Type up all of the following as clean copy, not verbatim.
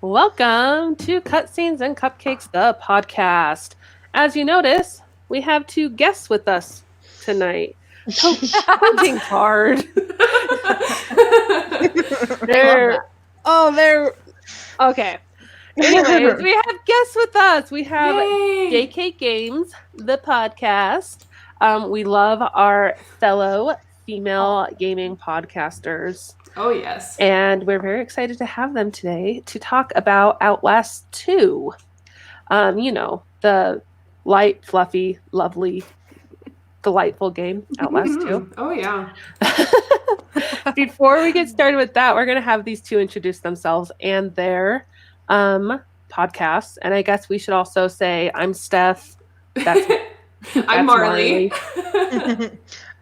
Welcome to Cutscenes and Cupcakes, the podcast. As you notice, we have two guests with us tonight. Poking hard. They're okay. Anyways, we have guests with us. We have JK Games, the podcast. We love our fellow female gaming podcasters. Oh, yes. And we're very excited to have them today to talk about Outlast 2. The light, fluffy, lovely, delightful game, Outlast 2. Oh, yeah. Before we get started with that, we're going to have these two introduce themselves and their podcasts. And I guess we should also say, I'm Steph. I'm Marley.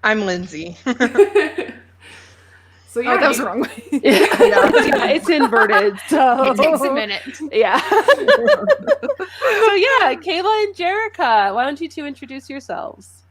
I'm Lindsay. So yeah, that was the wrong way. It's inverted. So it takes a minute. Yeah. So yeah, Kayla and Jerica, why don't you two introduce yourselves?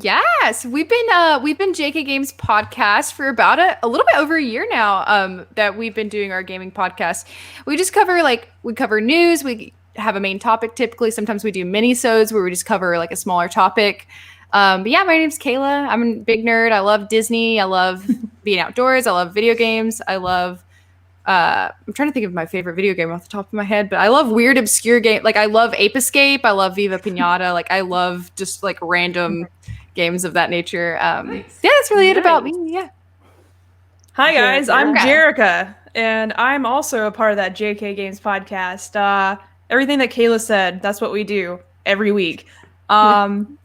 Yes, we've been JK Games podcast for about a little bit over a year now. That we've been doing our gaming podcast. We just cover we cover news. We have a main topic typically. Sometimes we do mini-sodes where we just cover like a smaller topic. But yeah, my name's Kayla. I'm a big nerd. I love Disney. I love being outdoors. I love video games. I love, I'm trying to think of my favorite video game off the top of my head, but I love weird, obscure game. Like I love Ape Escape. I love Viva Pinata. Like I love just like random games of that nature. Nice. Yeah, that's really it about me. Yeah. Hi guys, I'm Jerica, and I'm also a part of that JK Games podcast. Everything that Kayla said, that's what we do every week.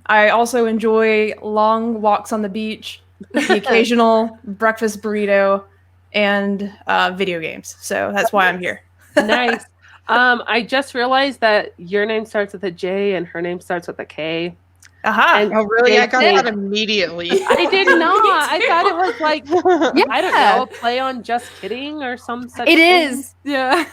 I also enjoy long walks on the beach, the occasional breakfast burrito, and video games. So that's why I'm here. Nice. I just realized that your name starts with a J and her name starts with a K. Oh, really? I got that immediately. I did not. I thought it was like, I don't know, a play on Just Kidding or some such It thing. is. Yeah.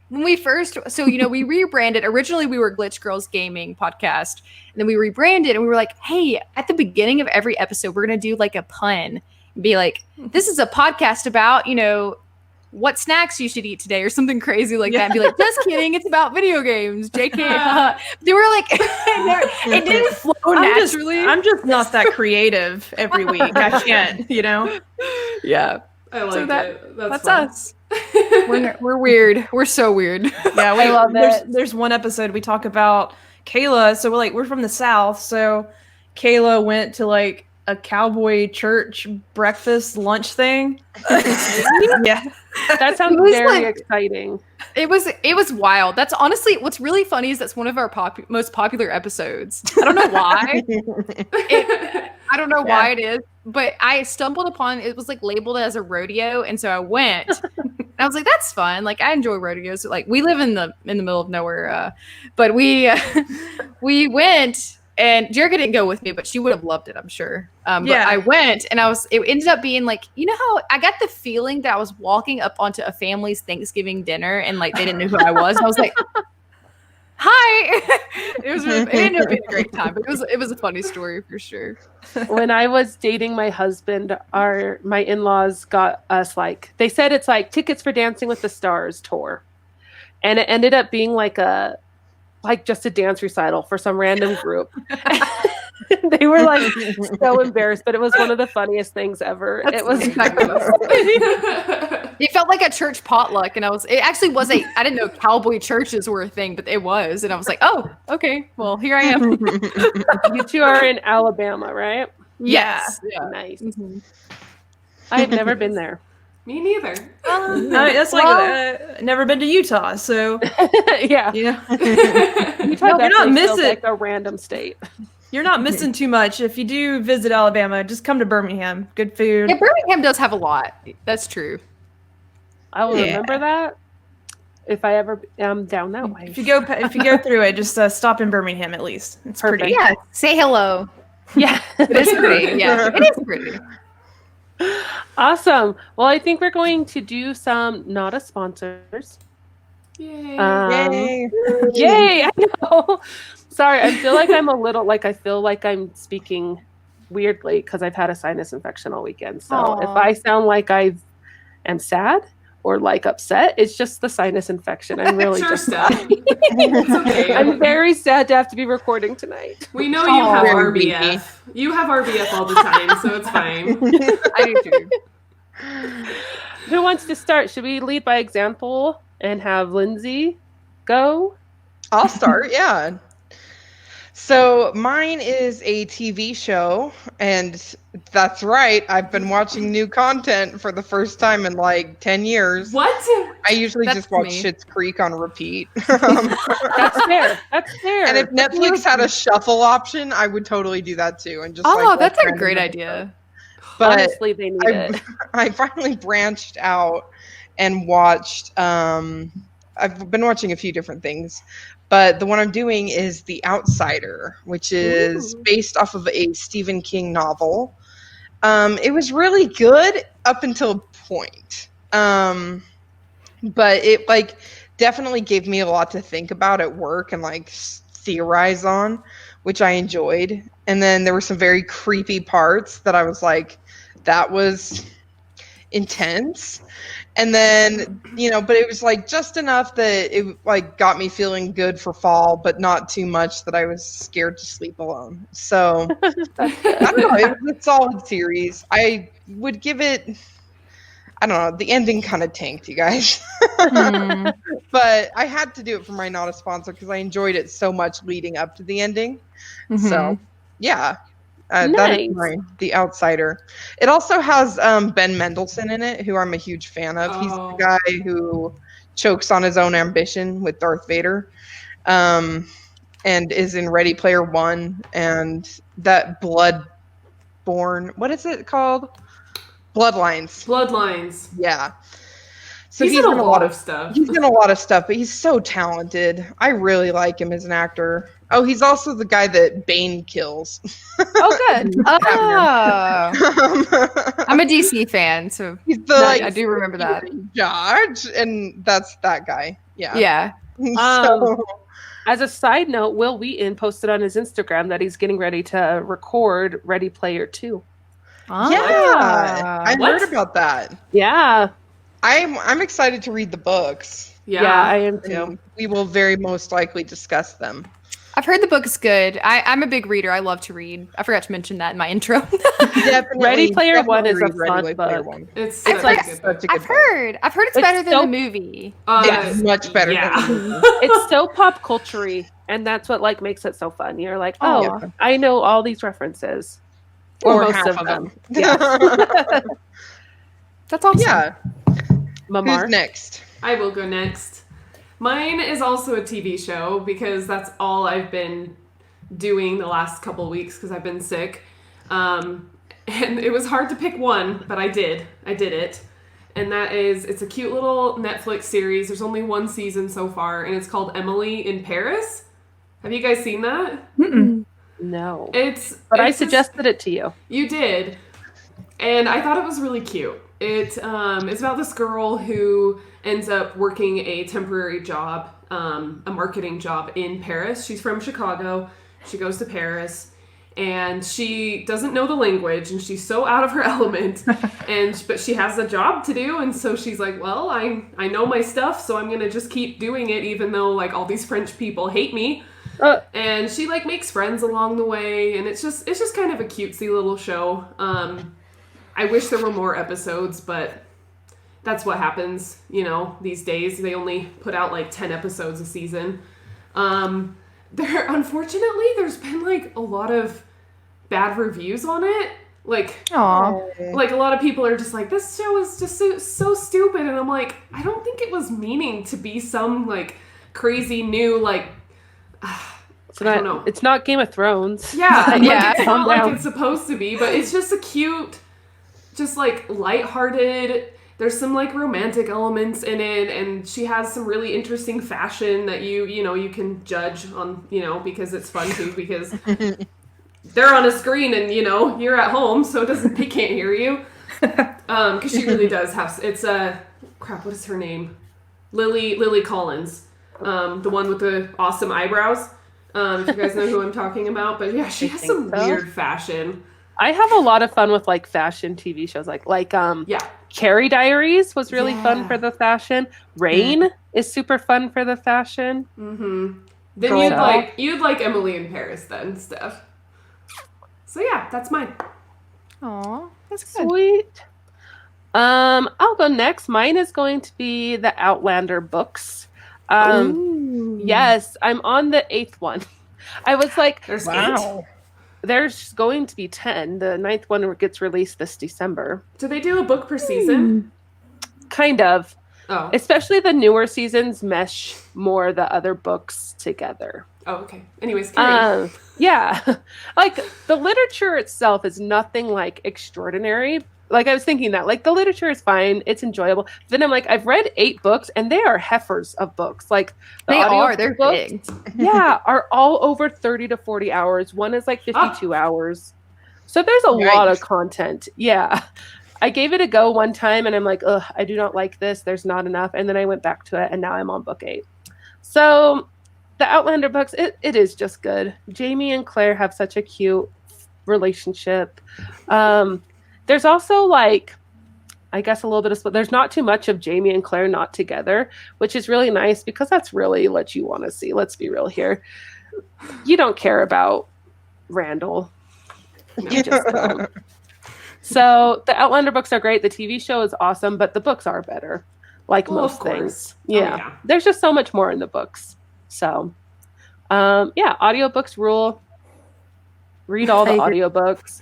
When we first, we rebranded. Originally, we were Glitch Girls Gaming Podcast, and then we rebranded, and we were like, "Hey, at the beginning of every episode, we're gonna do like a pun, and be like, this is a podcast about, what snacks you should eat today, or something crazy like that, and be like, just kidding, it's about video games, JK." They were like, it didn't flow naturally. I'm just not that creative every week. I can't, Yeah. I like it. That's us. We're weird. We're so weird. Yeah, I love it. There's one episode we talk about Kayla. So we're from the South. So Kayla went to like a cowboy church breakfast lunch thing. Yeah, that sounds very exciting. It was wild. That's honestly what's really funny is that's one of our most popular episodes. I don't know why. I don't know why it is, but I stumbled upon it was like labeled as a rodeo, and so I went. And I was like, "That's fun! Like I enjoy rodeos. Like we live in the middle of nowhere, but we went." And Jerica didn't go with me, but she would have loved it, I'm sure. But I went, and it ended up being like, how I got the feeling that I was walking up onto a family's Thanksgiving dinner, and like they didn't know who I was. And I was like, "Hi!" It ended up being a great time, but it was a funny story for sure. When I was dating my husband, my in-laws got us they said it's like Tickets for Dancing with the Stars tour, and it ended up being just a dance recital for some random group. They were so embarrassed, but it was one of the funniest things ever. It felt like a church potluck, and it actually was I didn't know cowboy churches were a thing, but it was, and I was like, oh, okay, well, here I am. You two are in Alabama, right? Yes. Yeah. Nice. Mm-hmm. I've never been there. Me neither. That's never been to Utah, so yeah. Utah you're not missing like a random state. You're not missing too much. If you do visit Alabama, just come to Birmingham. Good food. Yeah, Birmingham does have a lot. That's true. I will remember that if I ever am down that way. If you go through it, just stop in Birmingham at least. It's perfect. Pretty. Yeah, say hello. Yeah, it is pretty. Yeah, it is pretty. Awesome. Well, I think we're going to do some not as sponsors. Yay. Yay! I know. Sorry, I feel like I'm a little I feel like I'm speaking weirdly because I've had a sinus infection all weekend. So if I sound like I am sad or like upset. It's just the sinus infection. I'm really Sure, just Steph. It's okay. I'm very sad to have to be recording tonight. We know you have very RBF. You have RBF all the time, so it's fine. I do too. Who wants to start? Should we lead by example and have Lindsay go? I'll start, yeah. So mine is a TV show, and that's right. I've been watching new content for the first time in like 10 years. What? I usually That's just watch me. Schitt's Creek on repeat. That's fair. That's fair. And if Netflix had a shuffle option, I would totally do that too. And just Oh, like, that's watch a random great episodes. idea. But honestly, they need it. I finally branched out and watched. I've been watching a few different things, but the one I'm doing is The Outsider, which is based off of a Stephen King novel. It was really good up until a point, but it like definitely gave me a lot to think about at work and like theorize on, which I enjoyed. And then there were some very creepy parts that I was like, that was intense. And then, but it was like just enough that it like got me feeling good for fall, but not too much that I was scared to sleep alone. So I don't know. It was a solid series. I would give it, I don't know, the ending kind of tanked, you guys. But I had to do it for my not a sponsor because I enjoyed it so much leading up to the ending. So yeah. That is mine, The Outsider. It also has Ben Mendelsohn in it, who I'm a huge fan of. He's the guy who chokes on his own ambition with Darth Vader, and is in Ready Player One and that Bloodborne. What is it called? Bloodlines. Yeah. So he's in a lot of stuff. He's in a lot of stuff, but he's so talented. I really like him as an actor. Oh, he's also the guy that Bane kills. Oh, good. I'm a DC fan, so he's the, I do remember that. Judge, and that's that guy. Yeah. Yeah. As a side note, Will Wheaton posted on his Instagram that he's getting ready to record Ready Player 2. Yeah. I heard about that. Yeah. I'm excited to read the books. Yeah, I am too. We will very most likely discuss them. I've heard the book is good. I'm a big reader. I love to read. I forgot to mention that in my intro. Ready Player One is a fun book. It's like such a good I've heard it's better than the movie. It's much better than the movie. It's so pop culture-y, and that's what like makes it so fun. You're like, I know all these references. Or most half of them. Yeah. That's awesome. Yeah. Mamar? Who's next? I will go next. Mine is also a TV show because that's all I've been doing the last couple of weeks because I've been sick. And it was hard to pick one, but I did. I did it. And it's a cute little Netflix series. There's only one season so far, and it's called Emily in Paris. Have you guys seen that? Mm-mm. No. But I suggested it to you. You did. And I thought it was really cute. It's about this girl who ends up working a temporary job, a marketing job in Paris. She's from Chicago. She goes to Paris, and she doesn't know the language, and she's so out of her element. But she has a job to do, and so she's like, well, I know my stuff, so I'm gonna just keep doing it, even though like all these French people hate me. And she like makes friends along the way, and it's just kind of a cutesy little show. I wish there were more episodes, but that's what happens, these days. They only put out like 10 episodes a season. Unfortunately, there's been like a lot of bad reviews on it. Like a lot of people are just like, this show is just so stupid. And I'm like, I don't think it was meaning to be some like crazy new like I don't know. It's not Game of Thrones. Yeah, it's not down. like it's supposed to be, but it's just a cute, just like lighthearted. There's some like romantic elements in it, and she has some really interesting fashion that you can judge on, because it's fun too, because they're on a screen and you're at home, so they can't hear you. Because she really does have. It's crap. What is her name? Lily Collins, the one with the awesome eyebrows. If you guys know who I'm talking about, but yeah, she has some weird fashion. I have a lot of fun with like fashion TV shows, like Carrie Diaries was really fun for the fashion. Rain is super fun for the fashion. Mm-hmm. Then you'd like Emily in Paris then, Steph. So yeah, that's mine. Aw, that's good. Sweet. I'll go next. Mine is going to be the Outlander books. Yes, I'm on the 8th one. I was like, There's Wow. 8. there's going to be 10. The 9th one gets released this December. Do they do a book per season? Kind of. Oh. Especially the newer seasons mesh more the other books together. Oh, okay. Anyways, carry. Yeah. Like, the literature itself is nothing, like, extraordinary. Like, I was thinking that. Like, the literature is fine. It's enjoyable. Then I'm like, I've read 8 books, and they are heifers of books. Like, the They're books, big. yeah, are all over 30 to 40 hours. One is, like, 52 hours. So there's a lot of content. Yeah. I gave it a go one time, and I'm like, ugh, I do not like this. There's not enough. And then I went back to it, and now I'm on book 8. So the Outlander books, it is just good. Jamie and Claire have such a cute relationship. There's also, like, I guess a little bit of split. There's not too much of Jamie and Claire not together, which is really nice because that's really what you want to see. Let's be real here. You don't care about Randall. You just don't. So the Outlander books are great. The TV show is awesome, but the books are better, like most things. Yeah. There's just so much more in the books. So, yeah, audiobooks rule. Read all the audiobooks.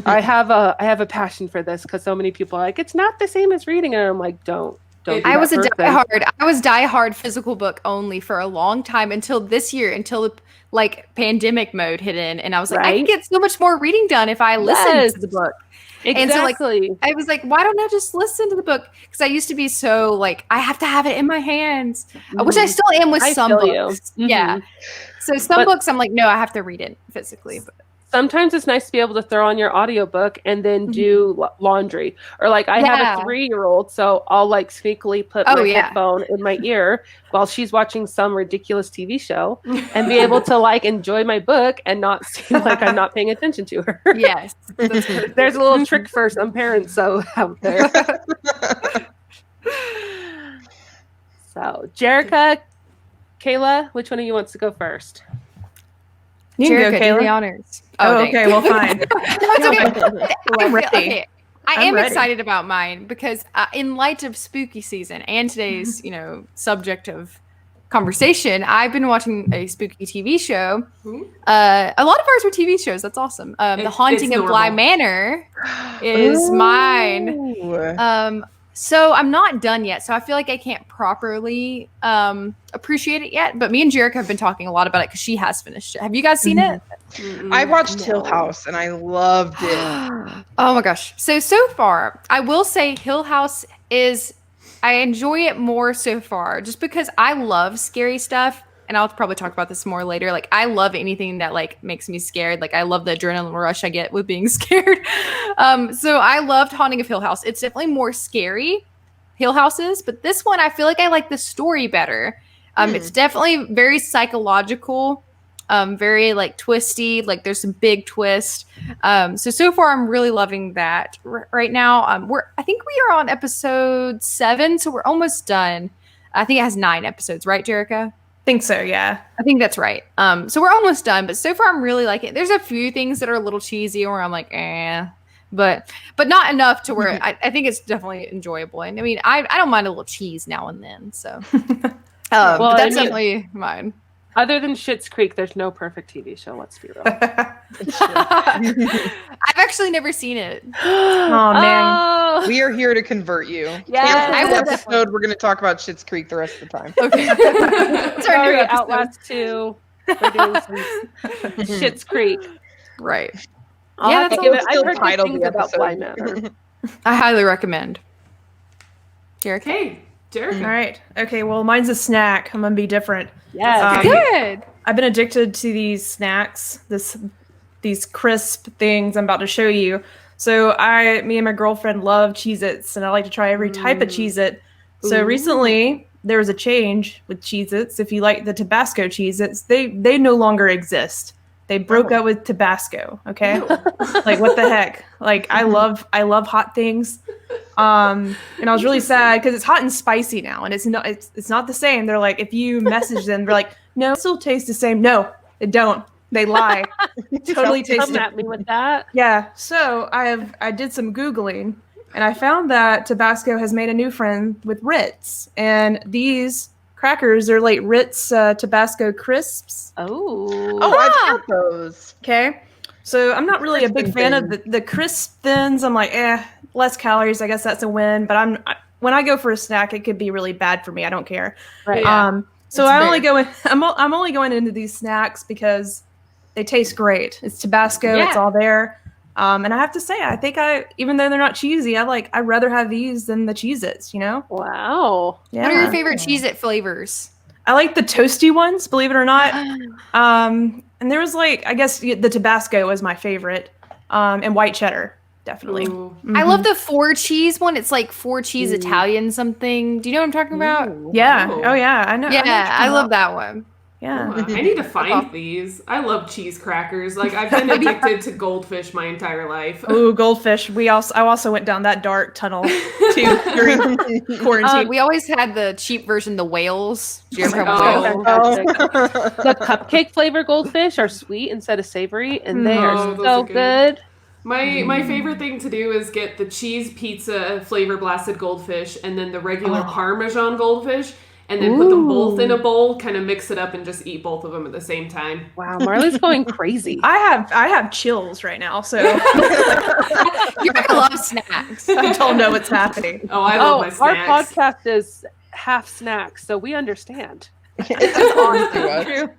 I have a passion for this because so many people are like, it's not the same as reading, and I'm like, don't. I was diehard physical book only for a long time until this year, until the like pandemic mode hit in, and I was like, I can get so much more reading done if I listen to the book. Exactly. And so, like, I was like, why don't I just listen to the book? Because I used to be so like, I have to have it in my hands, which I still am with some books. Yeah. So some books, I'm like, no, I have to read it physically. But sometimes it's nice to be able to throw on your audiobook and then do laundry. Or like I have a 3-year-old, so I'll like sneakily put my headphone in my ear while she's watching some ridiculous TV show and be able to like enjoy my book and not seem like I'm not paying attention to her. Yes. There's a little trick for some parents out there. So, Jerica, Kayla, which one of you wants to go first? You can go, Kayla. Do the honors. Okay, well, fine. I'm ready. Okay. I am excited about mine because in light of spooky season and today's, subject of conversation, I've been watching a spooky TV show. A lot of ours were TV shows. That's awesome. The Haunting of Bly Manor is mine. So I'm not done yet. So I feel like I can't properly appreciate it yet. But me and Jerica have been talking a lot about it because she has finished it. Have you guys seen it? I watched Hill House and I loved it. Oh my gosh. So far, I will say Hill House I enjoy it more so far just because I love scary stuff. And I'll probably talk about this more later. Like, I love anything that like makes me scared. Like, I love the adrenaline rush I get with being scared. So I loved Haunting of Hill House. It's definitely more scary, Hill House is, but this one I feel like I like the story better. It's definitely very psychological, very like twisty. Like, there's some big twist. So far I'm really loving that. Right now, I think we are on episode 7, so we're almost done. I think it has 9 episodes, right, Jerica? Think so, yeah. I think that's right. So we're almost done, but so far I'm really liking it. There's a few things that are a little cheesy where I'm like, but not enough to where I think it's definitely enjoyable. And I mean, I don't mind a little cheese now and then. So, but that's definitely mine. Other than Schitt's Creek, there's no perfect TV show. Let's be real. I've actually never seen it. Oh man, we are here to convert you. Yeah, episode. We're going to talk about Schitt's Creek the rest of the time. Okay. Sorry, Outlast 2. We're doing some Schitt's Creek. Right. I'll have to give it. I've heard good things about Bly Manor. I highly recommend. Jerica? Hey, Jerica. All right. Okay. Well, mine's a snack. I'm gonna be different. Yes. Good. I've been addicted to these snacks. These crisp things I'm about to show you. So me and my girlfriend love Cheez-Its, and I like to try every type of Cheez-It. So recently there was a change with Cheez-Its. If you like the Tabasco Cheez-Its, they no longer exist. They broke up with Tabasco. Okay, Ew. like what the heck? Like I love hot things. And I was really sad because it's hot and spicy now, and it's not the same. They're like, if you message them, they're like, no, it still tastes the same. No, it don't. They lie. Totally tastes Come at me with that. Yeah. So I did some Googling, and I found that Tabasco has made a new friend with Ritz, and these crackers are like Ritz Tabasco crisps. Oh. I've had those. Okay. So I'm not really a big Crisp fan of thins. the crisp thins. I'm like, less calories. I guess that's a win. But when I go for a snack, it could be really bad for me. I don't care. Right. Yeah. So It's I only fair. go in. I'm only going into these snacks because they taste great. It's Tabasco. It's Yeah. all there. And I have to say, I think even though they're not cheesy, I'd rather have these than the Cheez-Its, you know? Wow. Yeah. What are your favorite Cheez-It flavors? I like the toasty ones, believe it or not. And there was I guess the Tabasco was my favorite. And white cheddar, definitely. Ooh. I love the 4 cheese one. It's like 4 cheese Ooh. Italian something. Do you know what I'm talking about? Ooh. Yeah. Oh. Oh yeah. I know. Yeah, I love that one. Yeah. Ooh, I need to find these. I love cheese crackers. Like I've been addicted to goldfish my entire life. Ooh, goldfish. I also went down that dark tunnel too during quarantine. We always had the cheap version, the whales. Do you ever have Oh. whales? Fantastic. The cupcake flavor goldfish are sweet instead of savory, and they Oh, are those so are good. good. My favorite thing to do is get the cheese pizza flavor blasted goldfish and then the regular Parmesan goldfish, and then put them both in a bowl, kind of mix it up, and just eat both of them at the same time. Wow, Marley's going crazy. I have chills right now, so You're gonna love snacks. I don't know what's happening. Oh, I love my Our snacks. podcast is half snacks, so we understand. It's just on to us.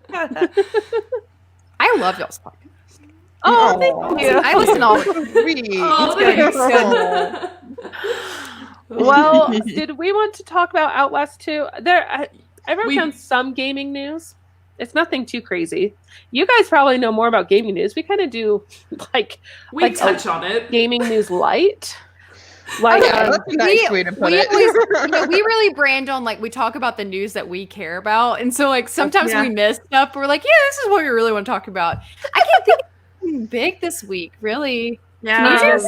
I love y'all's podcast. Oh, Aw. thank you. I listen all the time. Sweet. Oh, It's thanks. Well, did we want to talk about Outlast 2? I wrote We- down some gaming news. It's nothing too crazy. You guys probably know more about gaming news. We kind of do We like touch on it. gaming news light. Yeah, um, that's a nice way to put we it. always, we really brand on we talk about the news that we care about, and so sometimes Yeah. we miss stuff. We're like, yeah, this is what we really want to talk about. I can't think of anything big this week, really. Yeah.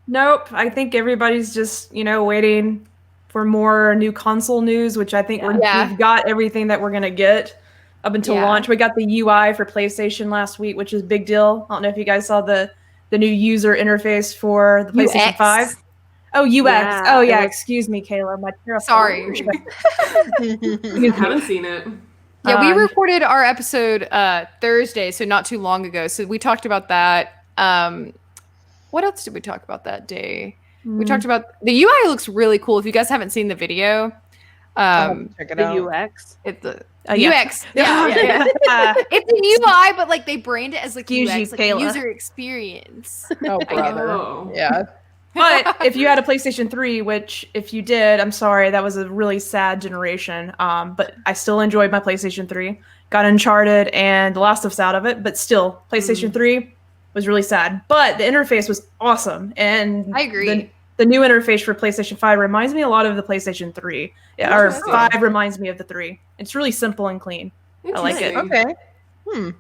Nope. I think everybody's just, waiting for more new console news, which I think Yeah. we've got everything that we're going to get up until Yeah. launch. We got the UI for PlayStation last week, which is a big deal. I don't know if you guys saw the new user interface for the PlayStation UX. 5. Oh, UX. Yeah, Oh, yeah. it was- Excuse me, Kayla. My terrible Sorry. I haven't seen it. Yeah, we Um, recorded our episode Thursday, so not too long ago. So we talked about that. What else did we talk about that day? We talked about the UI looks really cool. If you guys haven't seen the video, Check it the out. UX. it's the yeah. UX. Yeah. It's a UI, but they brand it as Excuse UX, you, Kayla. user experience. Oh, brother. Oh. Yeah. But if you had a PlayStation 3, which if you did, I'm sorry, that was a really sad generation. But I still enjoyed my PlayStation 3. Got Uncharted and The Last of Us out of it, but still, PlayStation 3 was really sad. But the interface was awesome, and I agree. The new interface for PlayStation 5 reminds me a lot of the PlayStation 3, or Interesting. 5 reminds me of the 3. It's really simple and clean. I like it. Interesting. Okay.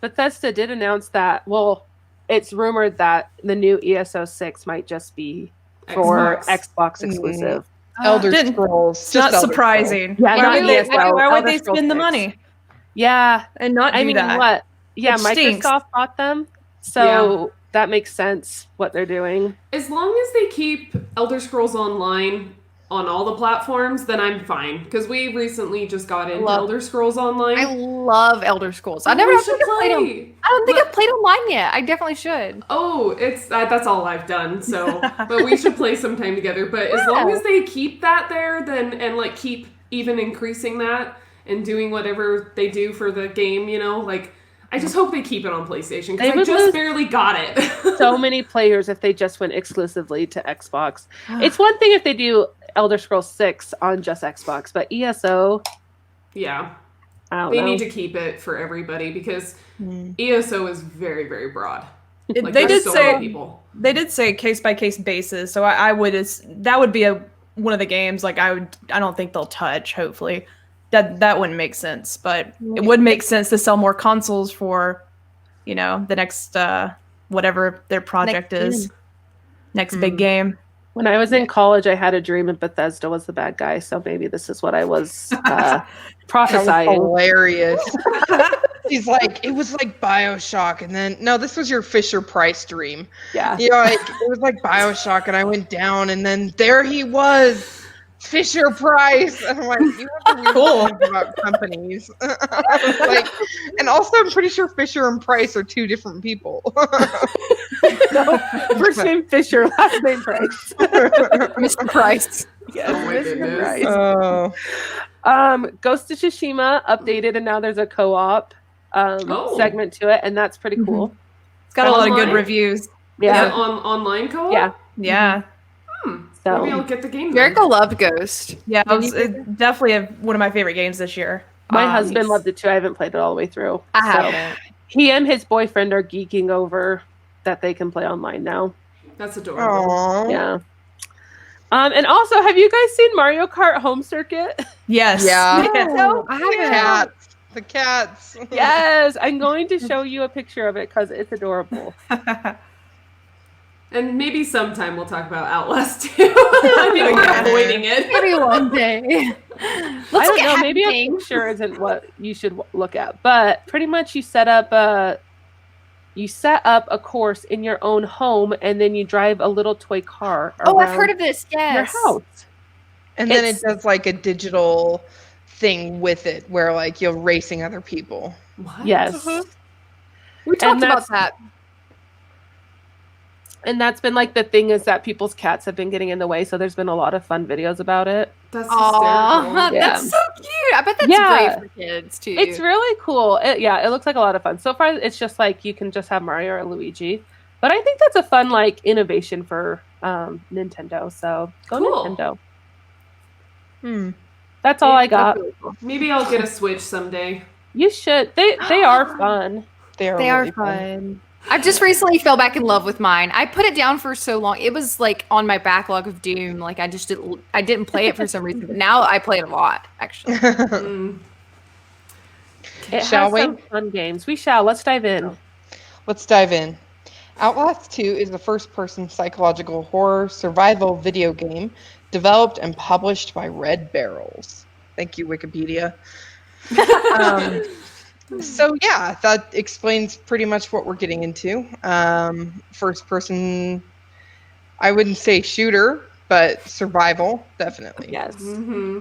Bethesda did announce that. Well, it's rumored that the new ESO 6 might just be for Xbox exclusive. Elder Didn't- Scrolls. It's just not Elder surprising. Yeah, why not would they, ESO, why would Elder they Scrolls spend the 6. money Yeah, and not do I mean, that? what? Yeah, Which stinks. Microsoft bought them, so that makes sense what they're doing. As long as they keep Elder Scrolls Online on all the platforms, then I'm fine. Because we recently just got into Love- Elder Scrolls Online. I love Elder Scrolls. I never We have should played them. play. I don't think I've played online yet. I definitely should. Oh, it's that's all I've done. So, but we should play sometime together. But as long as they keep that there, then and keep even increasing that and doing whatever they do for the game, I just hope they keep it on PlayStation They because I would just lose barely got it. So many players if they just went exclusively to Xbox. It's one thing if they do Elder Scrolls 6 on just Xbox, but ESO, Yeah, I don't they know. need to keep it for everybody because Hmm. ESO is very, very broad. They there's did so say many people. they did say case by case basis, so that would be one of the games I don't think they'll touch. Hopefully, that wouldn't make sense. But it would make sense to sell more consoles for, the next whatever their project is. Next big game. When I was in college, I had a dream and Bethesda was the bad guy, so maybe this is what I was prophesying. Hilarious. He's like, it was like BioShock, and then no, this was your Fisher-Price dream. Yeah. Like it was like BioShock, and I went down, and then there he was, Fisher-Price, and I'm like, you have to Cool. think about companies. Like, and also I'm pretty sure Fisher and Price are two different people. No, first name Fisher, last name Price. Mr. Price. Yes, Oh my Mr. goodness. Price. Oh. Ghost of Tsushima updated, and now there's a co-op segment to it, and that's pretty cool. It's got a lot of good Online? reviews. Yeah. Online co-op? Yeah. Yeah. So Maybe I'll get the game then. Jericho loved Ghost. Yeah, it's definitely one of my favorite games this year. my husband loved it too. I haven't played it all the way through. I So haven't. he and his boyfriend are geeking over that they can play online now. That's adorable. Aww. Yeah. And also, have you guys seen Mario Kart Home Circuit? Yes. Yeah. No, I The haven't. cats. The cats. Yes, I'm going to show you a picture of it because it's adorable. And maybe sometime we'll talk about Outlast too. I think we're avoiding it. Maybe one day. I don't know. Maybe a picture isn't what you should look at, but pretty much you set up a course in your own home, and then you drive a little toy car around Oh, I've heard of this. your Yes. house. And then It's- it does like a digital thing with it where like you're racing other people. What? Yes. We talked that's- about that. And that's been like the thing is that people's cats have been getting in the way, so there's been a lot of fun videos about it. That's Aw, hysterical. Yeah. that's so cute. I bet that's Yeah. great for kids too. It's really cool. It looks like a lot of fun. So far, it's just like you can just have Mario or Luigi. But I think that's a fun like innovation for Nintendo. So go Cool. Nintendo. Hmm. That's all I got. That's really cool. Maybe I'll get a Switch someday. You should. They are fun. They are They are really fun. I've just recently fell back in love with mine. I put it down for so long. It was like on my backlog of Doom. Like I didn't play it for some reason. But now I play it a lot, actually. Mm. It Shall has we? some fun games. We shall. Let's dive in. Let's dive in. Outlast 2 is a first-person psychological horror survival video game developed and published by Red Barrels. Thank you, Wikipedia. So yeah, that explains pretty much what we're getting into. First-person, I wouldn't say shooter, but survival, definitely. Yes. Hmm.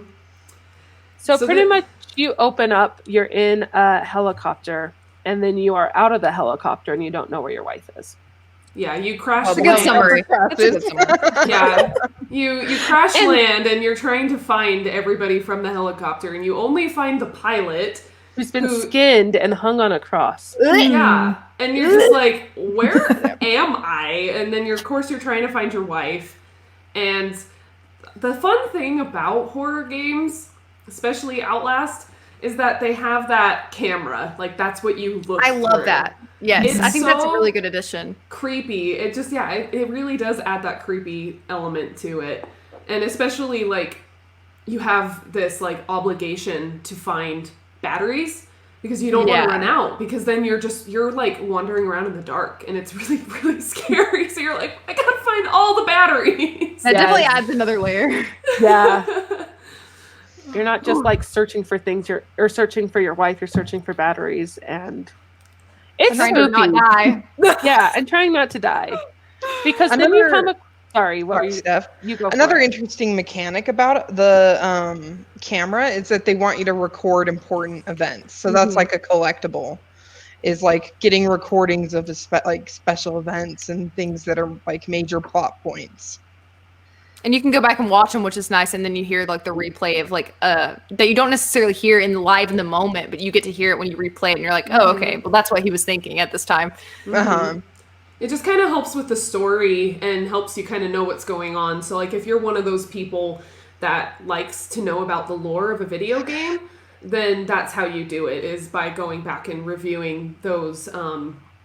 So So pretty the- much you open up, you're in a helicopter, and then you are out of the helicopter and you don't know where your wife is. Yeah, you crash Well, That's a good the summary. helicopter That's a good summary. Yeah, you crash And- land and you're trying to find everybody from the helicopter, and you only find the pilot. Who's been Who- skinned and hung on a cross. Yeah, and you're just like, where am I? And then of course you're trying to find your wife. And the fun thing about horror games, especially Outlast, is that they have that camera. Like that's what you look. I love through. that. Yes, It's I think that's a so- really good addition. Creepy. It just it really does add that creepy element to it. And especially like you have this like obligation to find batteries because you don't want Yeah. to run out, because then you're like wandering around in the dark and it's really really scary. So you're like, I gotta find all the batteries. That Yes. definitely adds another layer. Yeah. You're not just like searching for things, or searching for your wife, you're searching for batteries, and it's Trying to spooky. not die. Yeah, and trying not to die. Because then you come sorry, what were Sorry, you, Steph. you go for Another it. interesting mechanic about the camera is that they want you to record important events. So that's like a collectible, is like getting recordings of the special events and things that are like major plot points. And you can go back and watch them, which is nice. And then you hear like the replay of like that you don't necessarily hear live in the moment, but you get to hear it when you replay it, and you're like, oh, okay, well that's what he was thinking at this time. Uh-huh. It just kind of helps with the story and helps you kind of know what's going on. So like if you're one of those people that likes to know about the lore of a video game, then that's how you do it, is by going back and reviewing those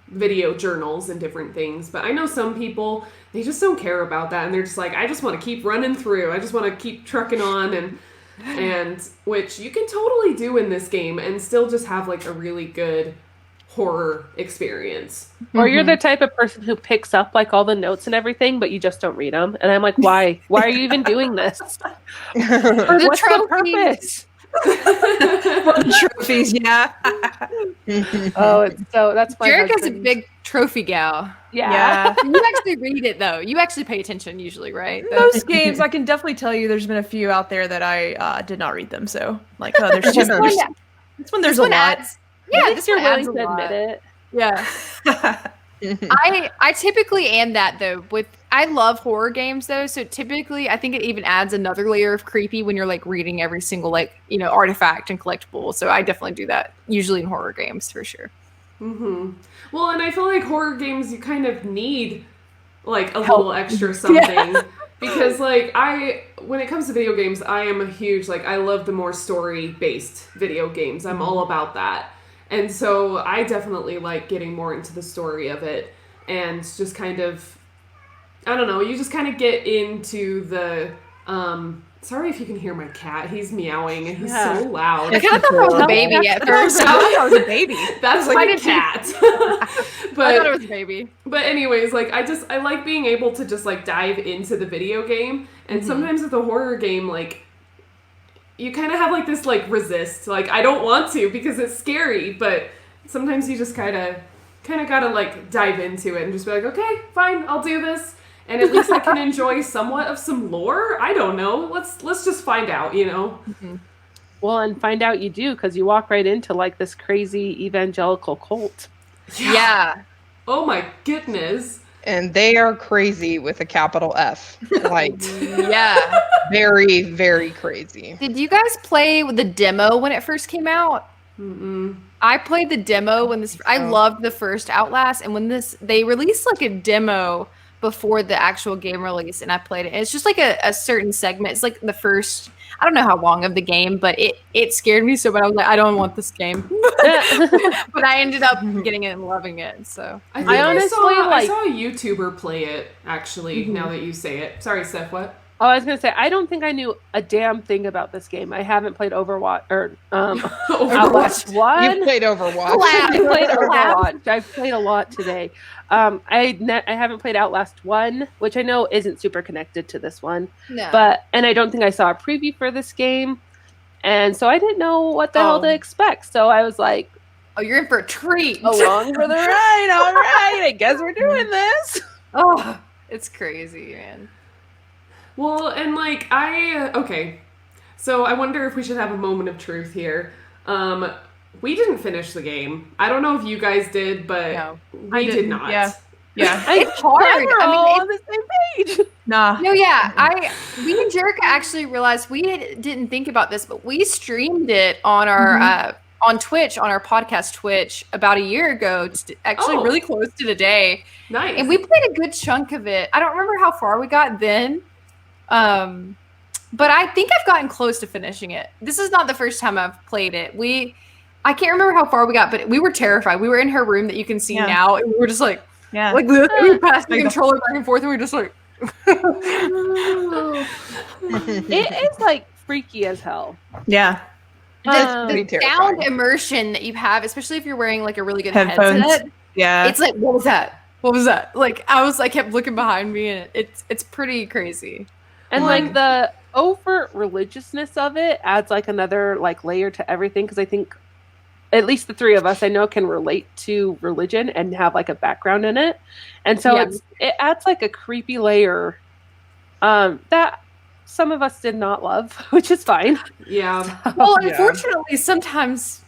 video journals and different things. But I know some people, they just don't care about that, and they're just like, I just want to keep running through. I just want to keep trucking on, and and which you can totally do in this game and still just have like a really good horror experience. Or you're the type of person who picks up like all the notes and everything, but you just don't read them. And I'm like, why? Why are you even doing this? What's the purpose? Trophies, yeah. Oh, that's my Jerica's a husband. big trophy gal. Yeah. You actually read it though. You actually pay attention usually, right? Most games, I can definitely tell you there's been a few out there that I did not read them. So, like, there's just that's when there's a lot. Yeah, just you're willing to admit it. Yeah. I typically am that though. I love horror games though, so typically I think it even adds another layer of creepy when you're like reading every single artifact and collectible. So I definitely do that usually in horror games for sure. Mm-hmm. Well, and I feel like horror games you kind of need like a little extra something because like when it comes to video games, I am a huge I love the more story-based video games. I'm all about that. And so I definitely like getting more into the story of it and just kind of, I don't know, you just kind of get into the, sorry if you can hear my cat, he's meowing and he's so loud. I kind of thought it was a baby at first. I thought it was a baby. That's like a cat. But, I thought it was a baby. But anyways, I like being able to just dive into the video game. And sometimes with a horror game, you kind of have this resist. I don't want to because it's scary, but sometimes you just kind of gotta dive into it and just be like, okay, fine, I'll do this. And at least I can enjoy somewhat of some lore. I don't know. Let's just find out, Mm-hmm. Well, and find out you do because you walk right into this crazy evangelical cult. Yeah. Oh my goodness. And they are crazy with a capital F. Yeah. Very, very crazy. Did you guys play the demo when it first came out? Mm-mm. I played the demo when I loved the first Outlast, and when they released a demo before the actual game release, and I played it. And it's just a certain segment. It's the first, I don't know how long of the game, but it scared me so bad. I was like, I don't want this game. But I ended up getting it and loving it. So I honestly saw a YouTuber play it actually. Now that you say it, sorry, Steph. What? Oh, I was gonna say I don't think I knew a damn thing about this game. I haven't played Overwatch or Outlast 1. You played Overwatch. I played Overwatch. I've played a lot today. I haven't played Outlast 1, which I know isn't super connected to this one. No. And I don't think I saw a preview for this game. And so I didn't know what the hell to expect. So I was like, oh, you're in for a treat. Along for the ride. All right. I guess we're doing this. Oh, it's crazy, man. Well, and okay. So I wonder if we should have a moment of truth here. We didn't finish the game. I don't know if you guys did, but we did not. Yeah. It's hard. We're all on the same page. Nah. No, yeah. We and Jerica actually realized we didn't think about this, but we streamed it on our on Twitch, on our podcast Twitch, about a year ago. Actually, really close to the day. Nice. And we played a good chunk of it. I don't remember how far we got then. But I think I've gotten close to finishing it. This is not the first time I've played it. I can't remember how far we got, but we were terrified. We were in her room that you can see now, and we were just we were passing the controller back and forth, and we were just It is freaky as hell. Yeah. The sound immersion that you have, especially if you're wearing a really good headphones. headset. Yeah. It's what was that? What was that? I kept looking behind me, and it's pretty crazy. And the overt religiousness of it adds another layer to everything, because I think at least the three of us I know can relate to religion and have a background in it, and so it adds a creepy layer that some of us did not love, which is fine. Yeah. Well, unfortunately, sometimes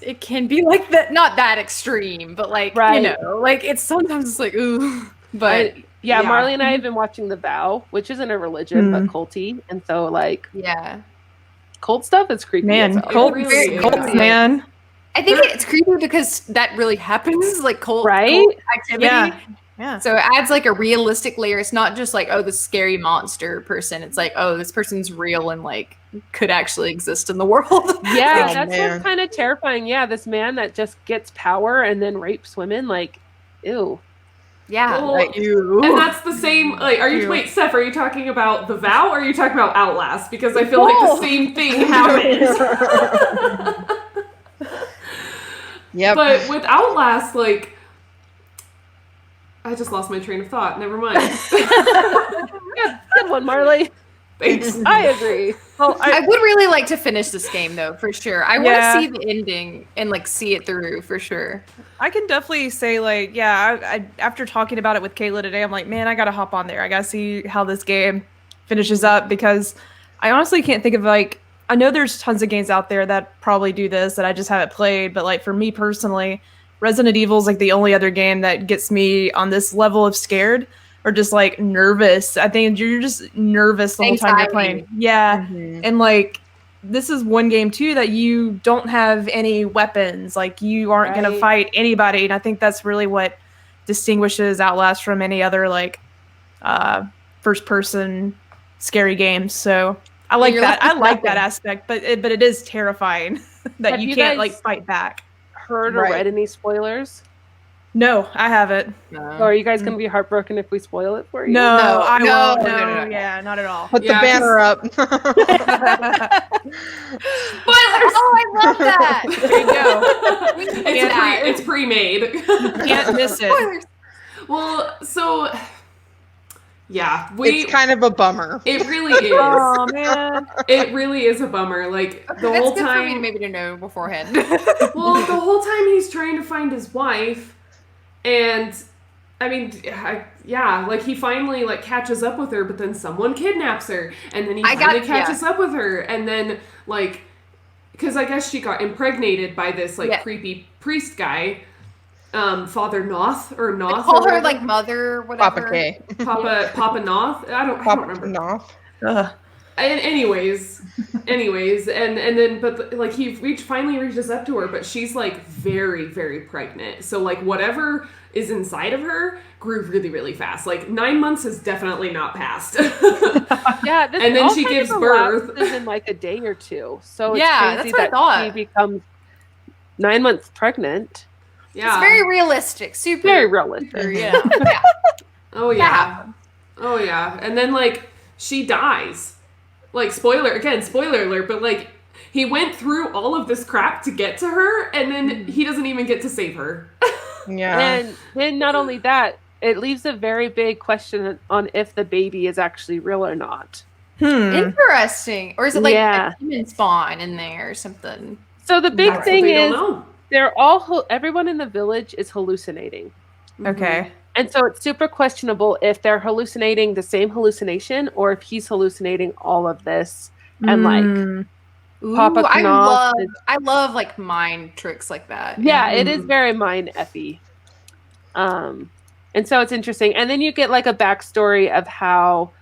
it can be that, not that extreme, but it's sometimes ooh, but. Yeah, Marley and I have been watching The Vow, which isn't a religion, but culty. And so, cult stuff is creepy. Man, cult, man. I think it's creepy because that really happens, cult activity. Yeah. So it adds a realistic layer. It's not just this scary monster person. It's this person's real and could actually exist in the world. Yeah, that's what's kind of terrifying. Yeah, this man that just gets power and then rapes women. Ew. Yeah. Well, Like, and that's the same. Like, wait, Steph? Are you talking about The Vow, or are you talking about Outlast? Because I feel like the same thing happens. Yep. But with Outlast, like, I just lost my train of thought. Never mind. Good one, Marley. Thanks. I agree. Well, I would really like to finish this game though, for sure. I want Yeah. to see the ending and like see it through for sure. I can definitely say, like, yeah, I after talking about it with Kayla today, I'm like, man, I gotta hop on there. I gotta see how this game finishes up, because I honestly can't think of, like, I know there's tons of games out there that probably do this that I just haven't played, but like for me personally, Resident Evil is like the only other game that gets me on this level of scared or just like nervous. I think you're just nervous the whole time you're playing. Yeah. And like, this is one game too that you don't have any weapons. Like, you aren't going to fight anybody. And I think that's really what distinguishes Outlast from any other like first person scary games. So I like that. I like that aspect, but it is terrifying that you can't like fight back. Heard or read any spoilers? No, I haven't. So are you guys going to be heartbroken if we spoil it for you? No, I won't. No. Yeah, not at all. Put the banner up. Spoilers! Oh, I love that. There you go. It's pre-made. You can't miss it. Spoilers. Well, so yeah, it's kind of a bummer. It really is. Oh man, it really is a bummer. Like the That's whole good time, for me maybe to know beforehand. well, the whole time he's trying to find his wife, and I mean, yeah, like he finally like catches up with her, but then someone kidnaps her, and then he finally catches up with her, and then like, because I guess she got impregnated by this like creepy priest guy. Father Noth or Noth. They call her like mother, whatever. Papa K. Papa Noth. I don't remember. Noth. And anyways, and then but like he finally reaches up to her, but she's like very, very pregnant. So like whatever is inside of her grew really, really fast. Like 9 months has definitely not passed. Yeah, and then she gives birth in like a day or two. So it's yeah, crazy that's what I thought. She becomes 9 months pregnant. Yeah, it's very realistic, very realistic. Yeah. Oh yeah. Oh yeah. And then like she dies. Like spoiler alert, but like he went through all of this crap to get to her, and then he doesn't even get to save her. Yeah. And then not only that, it leaves a very big question on if the baby is actually real or not. Interesting. Or is it like a human spawn in there or something? So the big thing is they're all everyone in the village is hallucinating. Okay. And so it's super questionable if they're hallucinating the same hallucination or if he's hallucinating all of this. And like Papa Knopf I love like mind tricks like that. Yeah, it is very mind-effy. And so it's interesting. And then you get like a backstory of how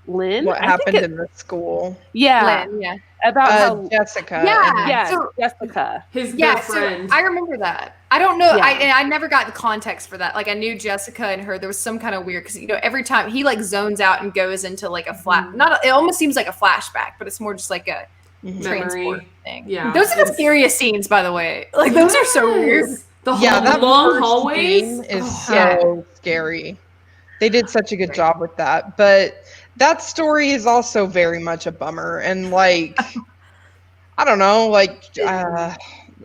Lynn. What happened in the school. Yeah. Lynn, yeah. About how Jessica. Yeah, so, Jessica. His good friend. So I remember that. I don't know. I never got the context for that. Like I knew Jessica and her. There was some kind of weird because every time he like zones out and goes into like a it almost seems like a flashback, but it's more just like a transport thing. Yeah, those are the scariest scenes, by the way. Like those are so weird. That long hallways is so scary. They did such a good job with that, but that story is also very much a bummer, and like I don't know, like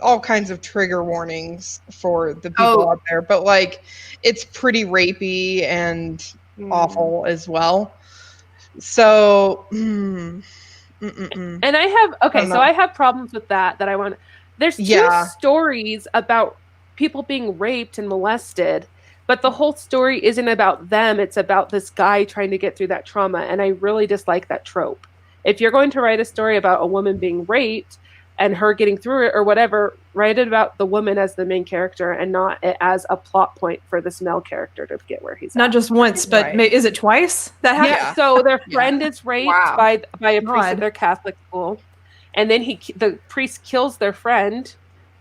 all kinds of trigger warnings for the people out there, but like it's pretty rapey and awful as well. So and I have so I have problems with that I want. There's two stories about people being raped and molested, but the whole story isn't about them. It's about this guy trying to get through that trauma. And I really dislike that trope. If you're going to write a story about a woman being raped and her getting through it or whatever, write it about the woman as the main character and not as a plot point for this male character to get where he's not just once, but is it twice that happened? Yeah. So their friend is raped by a priest at their Catholic school. And then the priest kills their friend.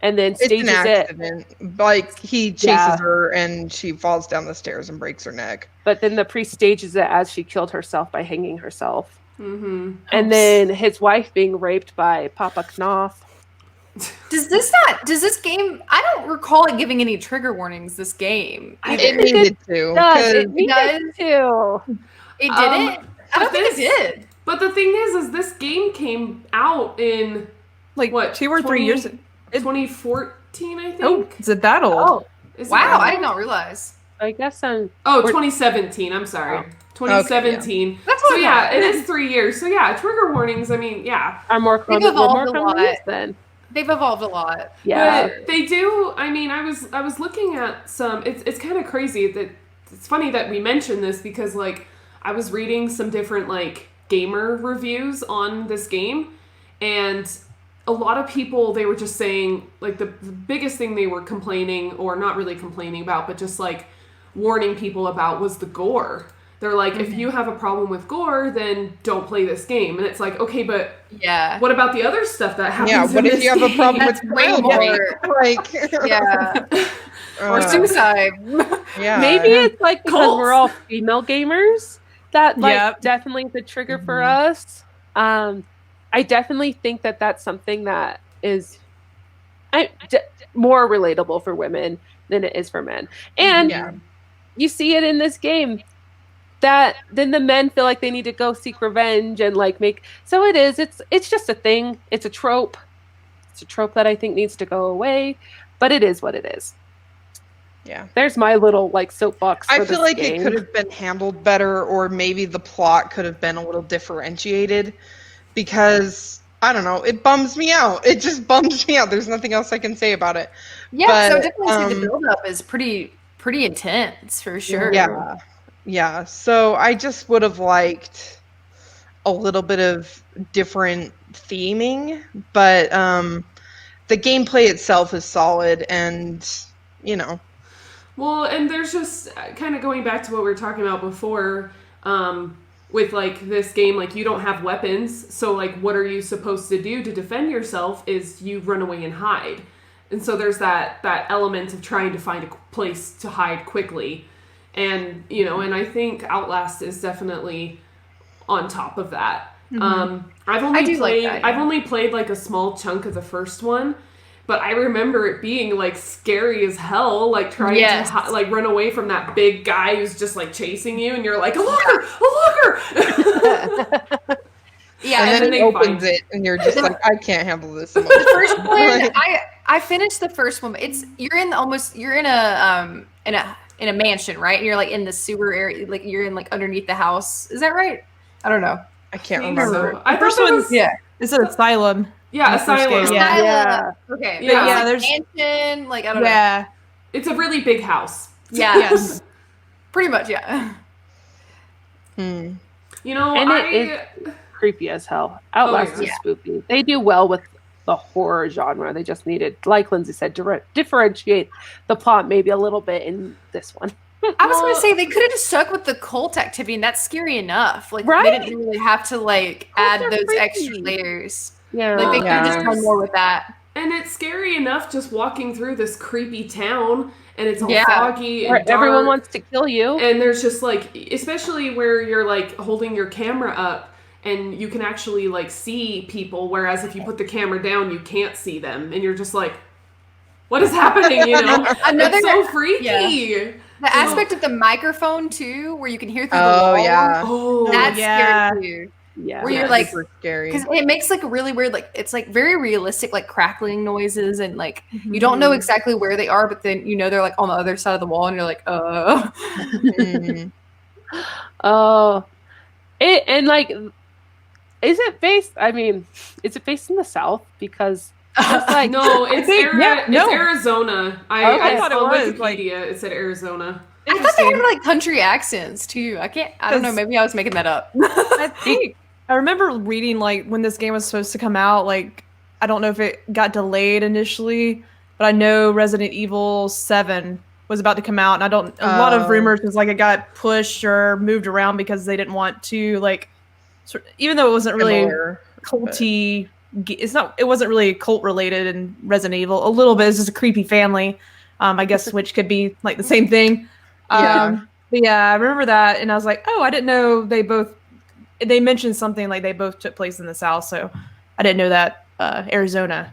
And then stages it's an accident. Like he chases her and she falls down the stairs and breaks her neck. But then the priest stages it as she killed herself by hanging herself. And then his wife being raped by Papa Knopf. Does Does this game? I don't recall it giving any trigger warnings. This game. It needed to. It 'cause- needed to. It didn't. I don't think it did. But the thing is this game came out in Like what, 2 or 3 years. 2014, I think. Oh, is it that old? Oh, Is it Wow, that I did old? not realize. I guess I'm. Oh, 2017. I'm sorry. Oh. 2017. That's So what I yeah, thought. it is 3 years. So yeah, trigger warnings. I mean, yeah. Are more They've common. evolved More a common lot. use then. They've evolved a lot. Yeah. But they do. I mean, I was looking at some. It's kind of crazy that it's funny that we mentioned this because like I was reading some different like gamer reviews on this game, and a lot of people they were just saying like the biggest thing they were complaining or not really complaining about, but just like warning people about was the gore. They're like, if you have a problem with gore, then don't play this game. And it's like, okay, but Yeah. what about the other stuff that happens? Yeah, what in if this you have a game? problem That's with way child more. rape? Like, Yeah. Or uh, suicide. yeah. Maybe it's like because Cults. we're all female gamers that like Yep. definitely the trigger for us. I definitely think that that's something that is more relatable for women than it is for men. And Yeah. you see it in this game that then the men feel like they need to go seek revenge and like make so it is it's just a thing. It's a trope. It's a trope that I think needs to go away, but it is what it is. Yeah. There's my little like soapbox for I this feel like game. it could have been handled better, or maybe the plot could have been a little differentiated, because I don't know, it bums me out. It just bums me out. There's nothing else I can say about it. Yeah, so But, definitely see the build up is pretty intense for sure. Yeah. Yeah. So I just would have liked a little bit of different theming, but the gameplay itself is solid, and you know. Well, and there's just kind of going back to what we were talking about before, with like this game, like you don't have weapons, so like what are you supposed to do to defend yourself is you run away and hide. And so there's that element of trying to find a place to hide quickly. And, you know, and I think Outlast is definitely on top of that. I've only played like a small chunk of the first one, but I remember it being like scary as hell, like trying to like run away from that big guy who's just like chasing you, and you're like, a looker. Yeah, And then they it opens find- it, and you're just like, I can't handle this. the first one, I finished the first one. You're in a mansion, right? And you're like in the sewer area, like you're in like underneath the house. Is that right? I don't know. I can't I think remember. so. I First thought that one's- was, Yeah. It's an asylum. yeah, the first Asylum. game, yeah. Yeah. Okay. Yeah, Yeah, yeah, there's there's- mansion, like I don't know. Yeah. It's a really big house. Yeah. Yes. Pretty much, yeah. Hmm. You know, And it creepy as hell. Outlast is yeah. spooky. They do well with the horror genre. They just needed, like Lindsay said, to differentiate the plot maybe a little bit in this one. I was gonna say they could have just stuck with the cult activity, and that's scary enough. Like Right? they didn't really have to like add are those freaky. extra layers. Yeah. Like they could have Yeah. just done more with that. And it's scary enough just walking through this creepy town, and it's all Yeah. foggy and Where everyone dark, wants to kill you. and there's just like, especially where you're like holding your camera up and you can actually like see people, whereas if you put the camera down you can't see them, and you're just like, what is happening, you know? Another- It's so freaky. yeah. The aspect of the microphone too, where you can hear through the Oh, wall. yeah. Oh, That's yeah. scary too. Yeah. Where you're like, super scary. because it makes like a really weird, like it's like very realistic, like crackling noises, and like you don't know exactly where they are, but then you know they're like on the other side of the wall, and you're like, Mhm. Oh. And like, is it based? I mean, is it based in the South? Because it's like no, it's, yeah, no. it's Arizona. Okay. I thought it on was, Wikipedia, like- it said Arizona. I thought they had like country accents too. I don't know. Because- Maybe I was making that up. I think I remember reading like when this game was supposed to come out, like I don't know if it got delayed initially, but I know Resident Evil 7 was about to come out, and a lot of Oh. rumors was like it got pushed or moved around because they didn't want to like even though it wasn't really Similar, culty, it wasn't really cult related in Resident Evil. A little bit, it's just a creepy family, I guess, which could be like the same thing. Yeah. But yeah, I remember that, and I was like, oh, I didn't know they mentioned something like they both took place in the South, so I didn't know that Arizona.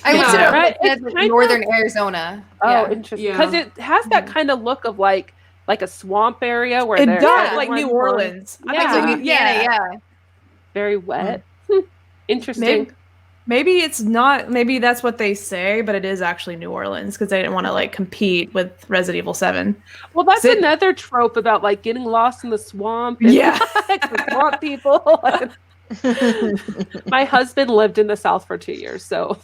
I looked it up. Right, It says it's kind Northern Arizona. Oh, Yeah. interesting. Yeah. Because it has that kind of look of like a swamp area where It there's does, like everyone's New Orleans. on- I think Yeah. so. Like Louisiana, yeah. very wet. Interesting. Maybe it's not. Maybe that's what they say, but it is actually New Orleans because they didn't want to like compete with Resident Evil 7. Well, that's Sit- another trope about like getting lost in the swamp. And, Yeah. the swamp people. My husband lived in the South for 2 years, so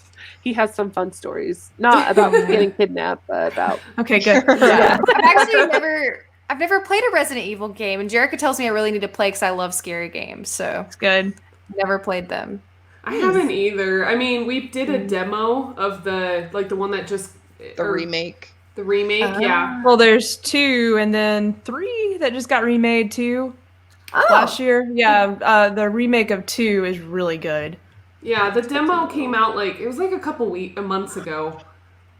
he has some fun stories. Not about getting kidnapped, but about Okay, good. yeah. I've never played a Resident Evil game, and Jerica tells me I really need to play because I love scary games. So It's good. never played them. I haven't either. I mean, we did a demo of the one that just The remake. The remake, yeah. Well, there's 2 and then 3 that just got remade too Oh. last year. Yeah, the remake of 2 is really good. Yeah, the demo came out it was like a months ago,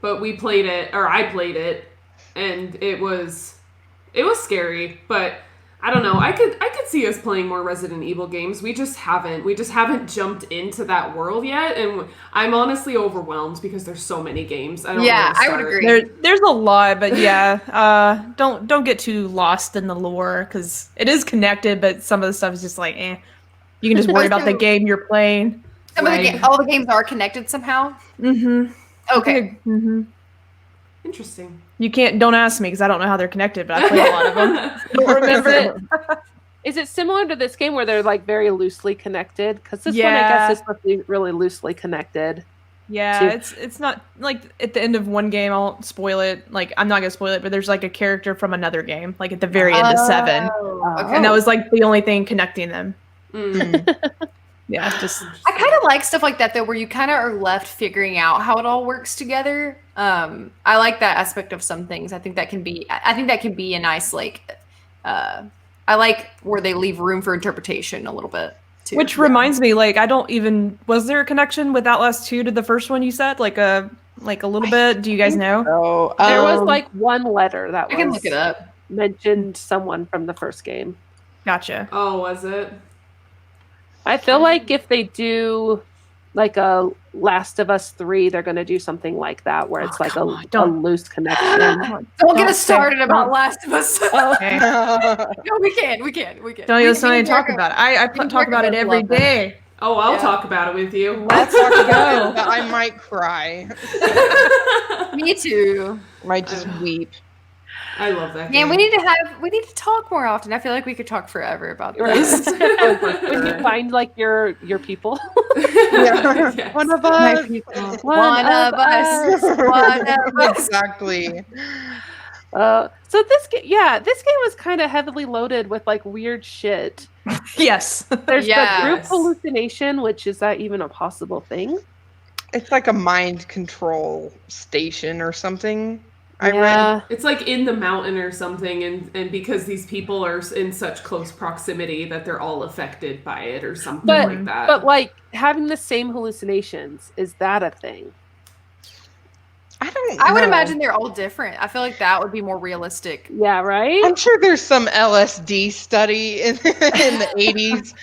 but we played it, or I played it, and it was scary, but I don't know. I could see us playing more Resident Evil games. We just haven't jumped into that world yet, and I'm honestly overwhelmed because there's so many games. I don't know where to I would start. agree. There's a lot, but yeah, don't get too lost in the lore because it is connected, but some of the stuff is just like, eh. You can just worry about the game you're playing. Some of the all the games are connected somehow. Mm-hmm. Okay. Mm-hmm. Interesting. Don't ask me because I don't know how they're connected, but I played a lot of them. Don't remember it. Is it similar to this game where they're like very loosely connected? Because this one, I guess, is supposed to be really loosely connected. Yeah, it's not like at the end of one game. I won't spoil it. Like I'm not gonna spoil it, but there's like a character from another game, like at the very end of 7, Okay. and that was like the only thing connecting them. Mm. Yeah, just I kind of like stuff like that though, where you kind of are left figuring out how it all works together. I like that aspect of some things. I think that can be a nice I like where they leave room for interpretation a little bit too. which reminds me, like was there a connection with Outlast 2 to the first one you said? Like a little bit? Do you guys know? So, There was like one letter that I can was look it up. mentioned someone from the first game. Gotcha. Oh, was it? I feel like if they do like a Last of Us 3, they're going to do something like that where it's like a loose connection. Don't get us started about Last of Us. Okay. No, we can. Don't even talk about it. I talk about it every day. Oh, I'll talk about it with you. Let's go. I might cry. Me too. Might just weep. I love that Man, game. we need to talk more often. I feel like we could talk forever about this. When you find like your people. Yeah. Yes. One of us. One of us. Exactly. So this game was kind of heavily loaded with like weird shit. Yes. There's the group Yes. hallucination, which is that even a possible thing? It's like a mind control station or something. I read. It's like in the mountain or something, and because these people are in such close proximity that they're all affected by it or something like that. But like having the same hallucinations, is that a thing? I would imagine they're all different. I feel like that would be more realistic. Yeah, right? I'm sure there's some LSD study in the 80s,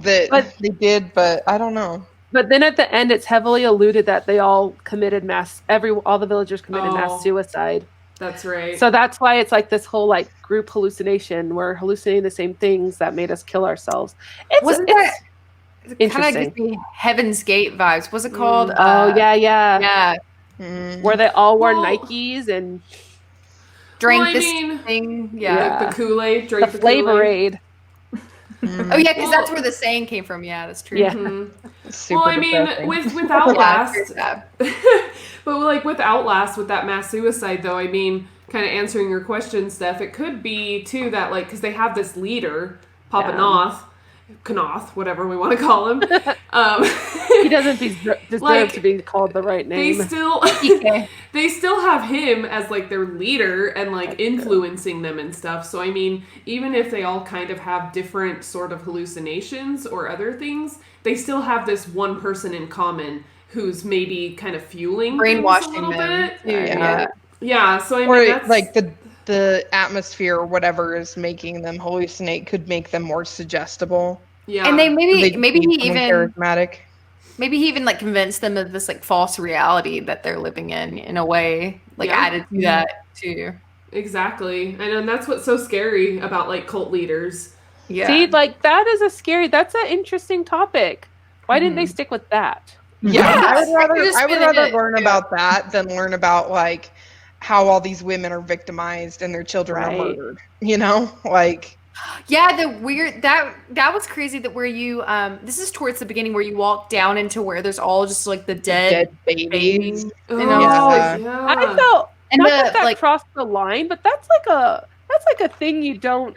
that they did, but I don't know. But then at the end, it's heavily alluded that they all committed all the villagers committed mass suicide. That's right. So that's why it's like this whole like group hallucination. We're hallucinating the same things that made us kill ourselves. Wasn't that interesting. kind of gives me Heaven's Gate vibes? Was it called? Yeah. Yeah. Where they all wore Nikes and Drank Well, I mean, thing. Like the Kool-Aid, drink the the Kool-Aid. Flavor-Aid. Oh yeah, because that's where the saying came from. Yeah, that's true. Yeah. Super Well, I mean, depressing. with Outlast, Yeah, but like with Outlast, with that mass suicide, though, I mean, kind of answering your question, Steph, it could be too that like because they have this leader, Papa Knoth, whatever we want to call him. He doesn't deserve to be called the right name. They still have him as like their leader and like influencing them and stuff. So I mean, even if they all kind of have different sort of hallucinations or other things, they still have this one person in common who's maybe kind of fueling brainwashing things a little them. bit. Yeah. So I mean, Or that's like the atmosphere or whatever is making them hallucinate could make them more suggestible. yeah. And they maybe They he become even charismatic. Maybe he even like convinced them of this like false reality that they're living in a way, like added to that too. Exactly. And that's what's so scary about like cult leaders. Yeah. See, like that's an interesting topic. Why didn't they stick with that? Yeah, I would I could rather learn about that than learn about like how all these women are victimized and their children are murdered. You know, like yeah, the weird that was crazy. That where you this is towards the beginning where you walk down into where there's all just like the dead babies. Oh, and I yeah. I felt And not that like crossed the line, but that's like a thing you don't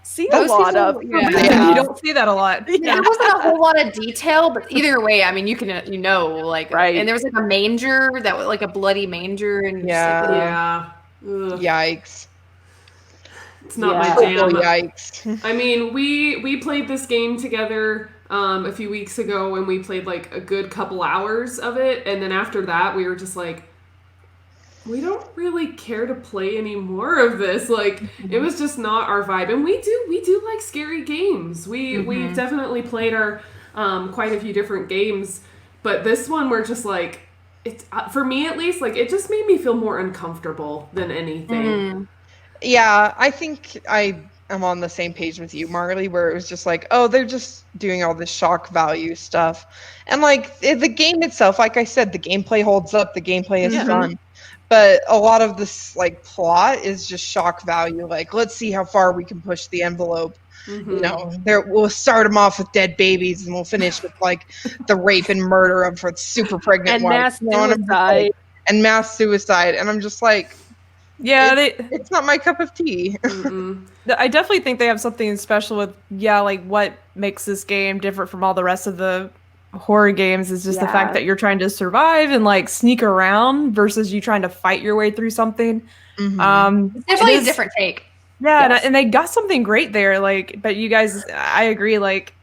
see a Those lot people- of. yeah. You don't see that a lot. there wasn't a whole lot of detail, but either way, I mean, you can like Right. And there was like a manger that was like a bloody manger, and just, like, Yeah. Ugh. Yikes. It's not Yeah. my jam. Yikes. I mean, we played this game together a few weeks ago, and we played like a good couple hours of it, and then after that, we were just like, we don't really care to play any more of this. Like, it was just not our vibe, and we do like scary games. We've definitely played our quite a few different games, but this one we're just like, it's for me at least, like it just made me feel more uncomfortable than anything. Yeah, I think I am on the same page with you, Marley, where it was just like, oh, they're just doing all this shock value stuff. And like the game itself, like I said, the gameplay holds up, the gameplay is fun. But a lot of this like plot is just shock value. Like, let's see how far we can push the envelope. You know, we'll start them off with dead babies, and we'll finish with like the rape and murder of her super pregnant And wife. mass You know, and I'm just suicide. like- and mass suicide. And I'm just like, Yeah, it's not my cup of tea. I definitely think they have something special with, like what makes this game different from all the rest of the horror games is just the fact that you're trying to survive and like sneak around versus you trying to fight your way through something. it's definitely a different take. Yeah, and they got something great there. Like, but you guys, I agree. Like,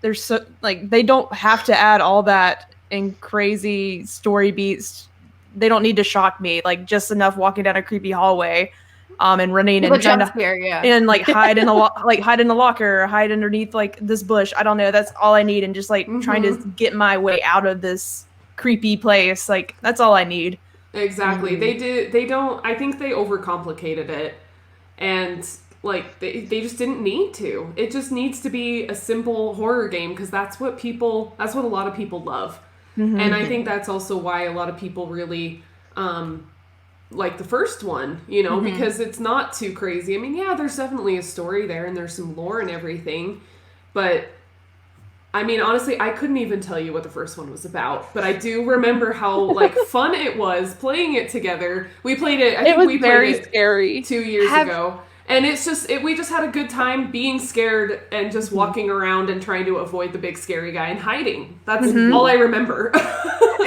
there's so like they don't have to add all that in crazy story beats. They don't need to shock me. Like, just enough walking down a creepy hallway, and running and trying to and like hide in a hide in the locker, or hide underneath like this bush. I don't know. That's all I need, and just like trying to get my way out of this creepy place. Like, that's all I need. Exactly. They don't. I think they overcomplicated it. And like they just didn't need to. It just needs to be a simple horror game because that's what a lot of people love. And I think that's also why a lot of people really like the first one, you know, because it's not too crazy. I mean, yeah, there's definitely a story there and there's some lore and everything, but I mean, honestly, I couldn't even tell you what the first one was about, but I do remember how like fun it was playing it together. We played it. I think we very played it scary 2 years ago, and it's just we just had a good time being scared and just walking around and trying to avoid the big scary guy and hiding. That's all I remember.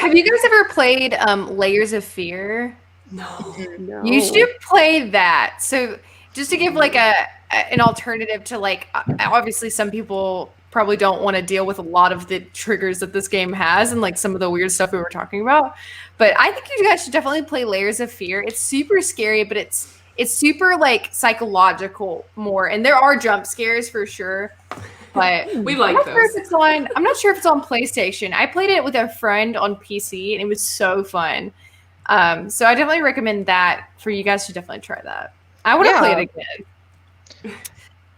Have you guys ever played Layers of Fear? No. You should play that. So just to give like an alternative to like obviously some people probably don't want to deal with a lot of the triggers that this game has and like some of the weird stuff we were talking about. But I think you guys should definitely play Layers of Fear. It's super scary, but it's super like psychological more. And there are jump scares for sure. But we like those. I'm not sure if it's on PlayStation. I played it with a friend on PC and it was so fun. So I definitely recommend that for you guys to definitely try that. I want to play it again.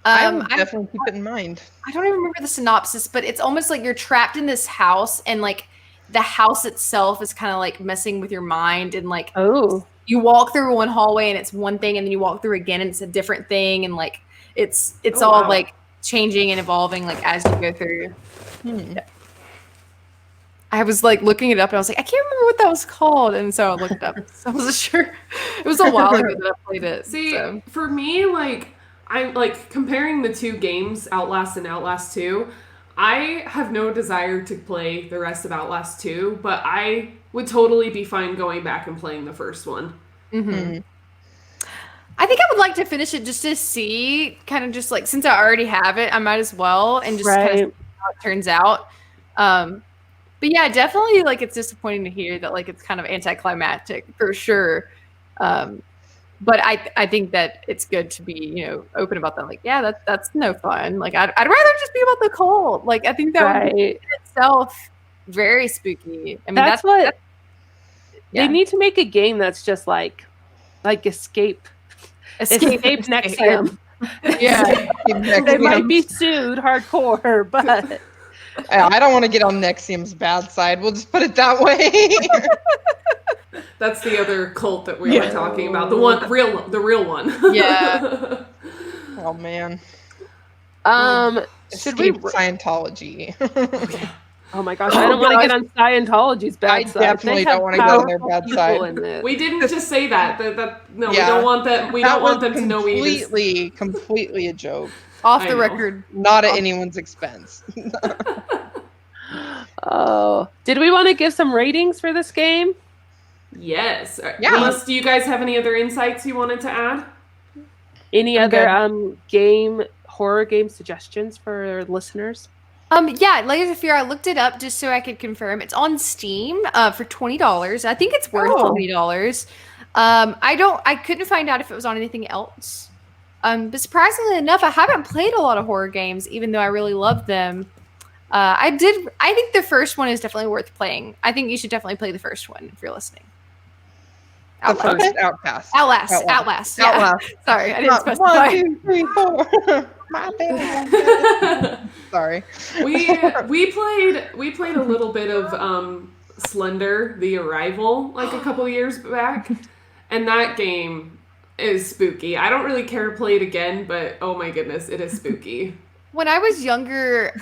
I will definitely keep it in mind. I don't even remember the synopsis, but it's almost like you're trapped in this house and like the house itself is kind of like messing with your mind and like you walk through one hallway and it's one thing and then you walk through again and it's a different thing and like it's all like changing and evolving like as you go through. Yeah. I was like looking it up and I was like, I can't remember what that was called, and so I looked it up. So I wasn't sure. It was a while ago that I played it. See, for me, like I'm like comparing the two games, Outlast and Outlast 2, I have no desire to play the rest of Outlast 2, but I would totally be fine going back and playing the first one. I think I would like to finish it just to see, kind of just like, since I already have it, I might as well, and just kind of see how it turns out. But yeah, definitely, like, it's disappointing to hear that, like, it's kind of anticlimactic, for sure. But I think that it's good to be, you know, open about that. Like, yeah, that's no fun. Like, I'd rather just be about the cult. Like, I think that would be in itself Very spooky. I mean, That's what yeah. they need to make a game that's just like Escape Nexium. Yeah. They might be sued hardcore, but I don't want to get on Nexium's bad side. We'll just put it that way. That's the other cult that we were talking about. The real one. Yeah. Oh man. Should we Scientology? Oh my gosh, I don't want to get on Scientology's bad side. I definitely don't want to get on their bad side. We didn't just say that. No, we don't want that. We don't want them to know we completely a joke. Off the record. Not at anyone's expense. Oh, did we want to give some ratings for this game? Yes. Yeah. Do you guys have any other insights you wanted to add? Any other horror game suggestions for listeners? Yeah, Layers of Fear. I looked it up just so I could confirm. It's on Steam for $20. I think it's worth $20. I couldn't find out if it was on anything else. But surprisingly enough, I haven't played a lot of horror games, even though I really love them. I think the first one is definitely worth playing. I think you should definitely play the first one if you're listening. Outlast. Yeah. Sorry, I didn't specify. 1, 2, 3, 4. My bad. Sorry. We played a little bit of Slender, The Arrival, like a couple years back, and that game is spooky. I don't really care to play it again, but oh my goodness, it is spooky. When I was younger,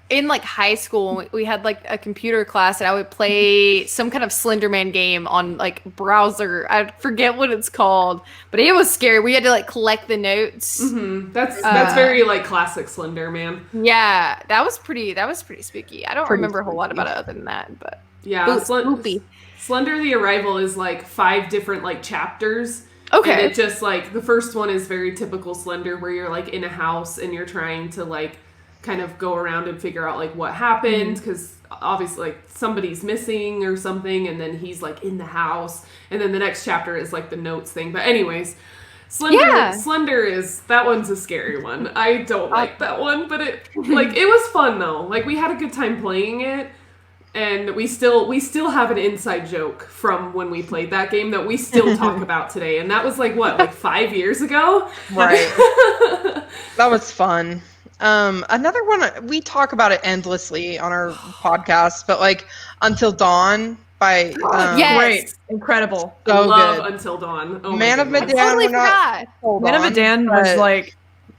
in like high school, we had like a computer class and I would play some kind of Slenderman game on like browser. I forget what it's called, but it was scary. We had to like collect the notes. Mm-hmm. That's very like classic Slenderman. Yeah, that was pretty spooky. I don't remember a whole lot about it other than that, but yeah, spooky. Slender the Arrival is like 5 different like chapters. Okay. And it just like the first one is very typical Slender, where you're like in a house and you're trying to like kind of go around and figure out like what happened, because obviously like somebody's missing or something, and then he's like in the house, and then the next chapter is like the notes thing. But anyways, Slender is, that one's a scary one. I don't like that one, but it was fun though. Like we had a good time playing it, and we still have an inside joke from when we played that game that we still talk about today, and that was like 5 years ago, right? That was fun. Another one, we talk about it endlessly on our podcast, but like Until Dawn by yes, great, incredible, so love good. Until Dawn. Oh Man of Medan. Totally forgot. Man of Medan was like.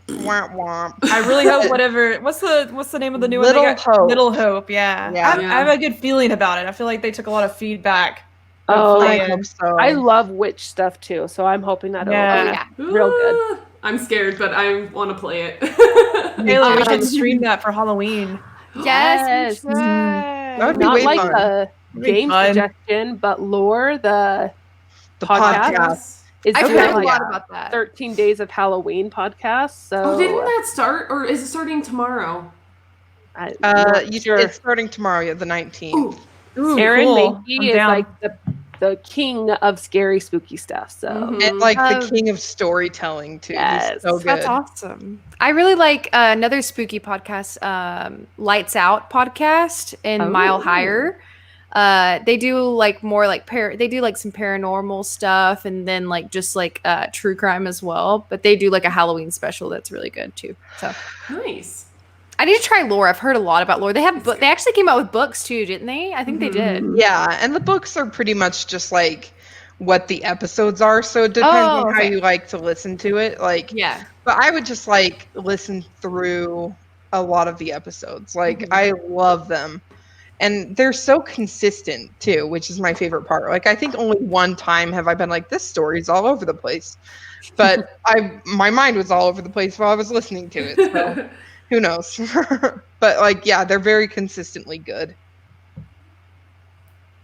Womp womp. I really hope what's the name of the new one? Little Hope. Yeah. I have a good feeling about it. I feel like they took a lot of feedback. I hope so. I love witch stuff too, so I'm hoping that'll be real good. I'm scared, but I want to play it. Taylor, we should stream that for Halloween. Yes. That would be Not way like fun. a game suggestion, but Lore, the podcast. I've heard a lot about that. 13 Days of Halloween podcast. So didn't that start, or is it starting tomorrow? It's starting tomorrow, the 19th. Ooh, Aaron Mankey is like the king of scary, spooky stuff. So and like the king of storytelling too. Yes, he's so good. That's awesome. I really like another spooky podcast, Lights Out podcast in Mile Higher. They do like more like they do like some paranormal stuff, and then like just like true crime as well. But they do like a Halloween special that's really good too. So nice. I need to try Lore. I've heard a lot about Lore. They actually came out with books too, didn't they? I think they did. Yeah, and the books are pretty much just like what the episodes are. So it depends on how you like to listen to it. Like, yeah. But I would just like listen through a lot of the episodes. Like, I love them. And they're so consistent too, which is my favorite part. Like, I think only one time have I been like, this story's all over the place. But my mind was all over the place while I was listening to it. So who knows? But like, yeah, they're very consistently good.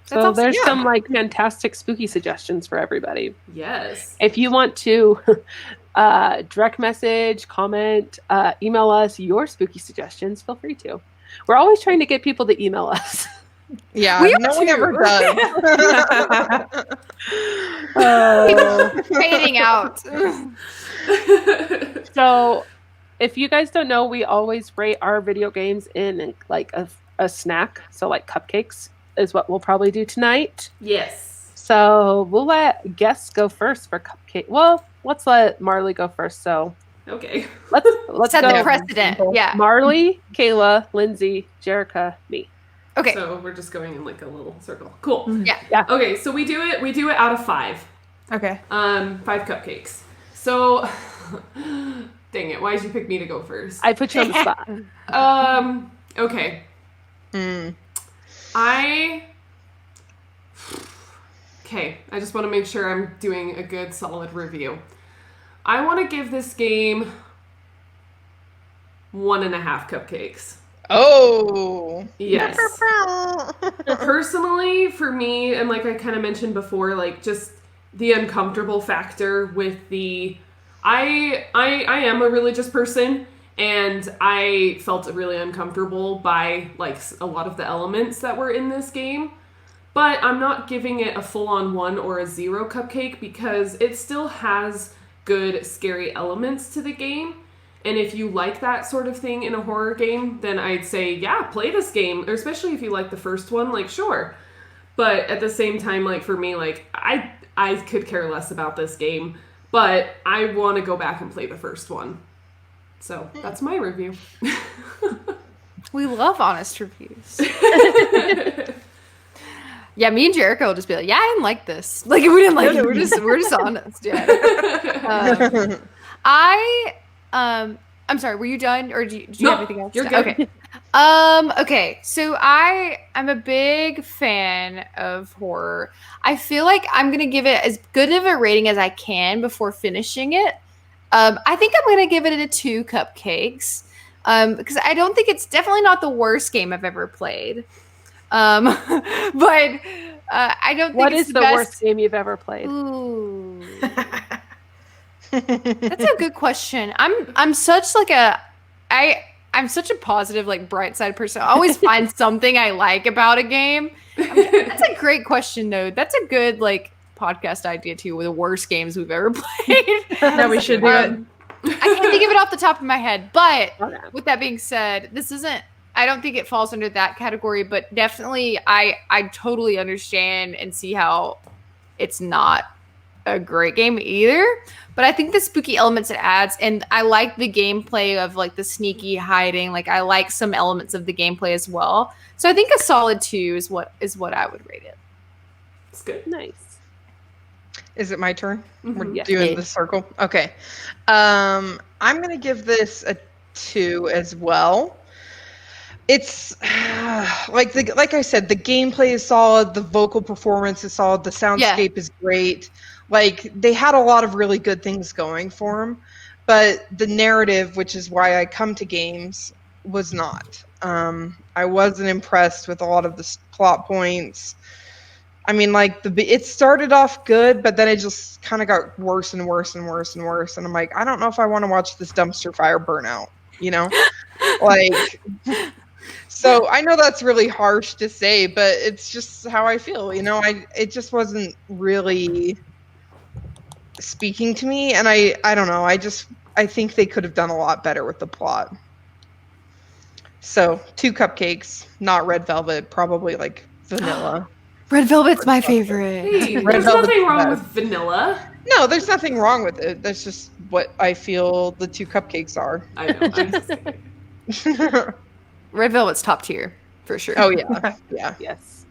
So there's some like fantastic spooky suggestions for everybody. Yes. If you want to direct message, comment, email us your spooky suggestions, feel free to. We're always trying to get people to email us. Yeah, no one ever does. Fading out. So if you guys don't know, we always rate our video games in like a a snack. So like cupcakes is what we'll probably do tonight. Yes. So we'll let guests go first for cupcake. Well, let's let Marley go first. So Okay. let's Set go. the precedent. Yeah. Marley, Kayla, Lindsay, Jerica, me. Okay. So we're just going in like a little circle. Cool. Yeah. Okay, so we do it out of 5. Okay. 5 cupcakes. So dang it, why did you pick me to go first? I put you on the spot. Okay. I just want to make sure I'm doing a good solid review. I want to give this game 1.5 cupcakes. Oh. Yes. Personally, for me, and like I kind of mentioned before, like just the uncomfortable factor with I am a religious person, and I felt really uncomfortable by like a lot of the elements that were in this game. But I'm not giving it a full-on 1 or a 0 cupcake because it still has good scary elements to the game. And if you like that sort of thing in a horror game, then I'd say, yeah, play this game. Or especially if you like the first one, like, sure. But at the same time, like, for me, like, I could care less about this game. But I want to go back and play the first one. So that's my review. We love honest reviews. Yeah, me and Jericho will just be like, yeah, I didn't like this. Like, we didn't like it. We're just honest. Yeah. I'm sorry, were you done? Or do you have anything else? You're good. Okay. Okay, so I'm a big fan of horror. I feel like I'm gonna give it as good of a rating as I can before finishing it. I think I'm gonna give it a 2 cupcakes. Because I don't think it's definitely not the worst game I've ever played. But I don't think What it's is the worst game you've ever played? Ooh. That's a good question. I'm such like I'm such a positive, like bright side person. I always find something I like about a game. That's a great question, though. That's a good like podcast idea too, with the worst games we've ever played. No, we should do it. I can't think of it off the top of my head, but with that being said, I don't think it falls under that category, but definitely I totally understand and see how it's not a great game either. But I think the spooky elements it adds, and I like the gameplay of like the sneaky hiding. Like I like some elements of the gameplay as well. So I think a solid 2 is what I would rate it. It's good. Nice. Is it my turn? Mm-hmm. We're Yes. doing the circle. Okay. I'm gonna give this a 2 as well. It's like I said, the gameplay is solid, the vocal performance is solid, the soundscape is great. Like they had a lot of really good things going for them, but the narrative, which is why I come to games, was not. I wasn't impressed with a lot of the plot points. I mean, like it started off good, but then it just kind of got worse and worse and worse and worse. And I'm like, I don't know if I want to watch this dumpster fire burn out, you know? Like, so I know that's really harsh to say, but it's just how I feel, you know? It just wasn't really speaking to me. And I don't know. I think they could have done a lot better with the plot. So 2 cupcakes, not red velvet, probably like vanilla. Red Velvet's my favorite. Hey, Red there's Velvet's nothing wrong the with best. vanilla. No, there's nothing wrong with it. That's just what I feel the 2 cupcakes are. I know. I'm just kidding. Red Velvet's top tier for sure. Oh yeah, yeah. Yes.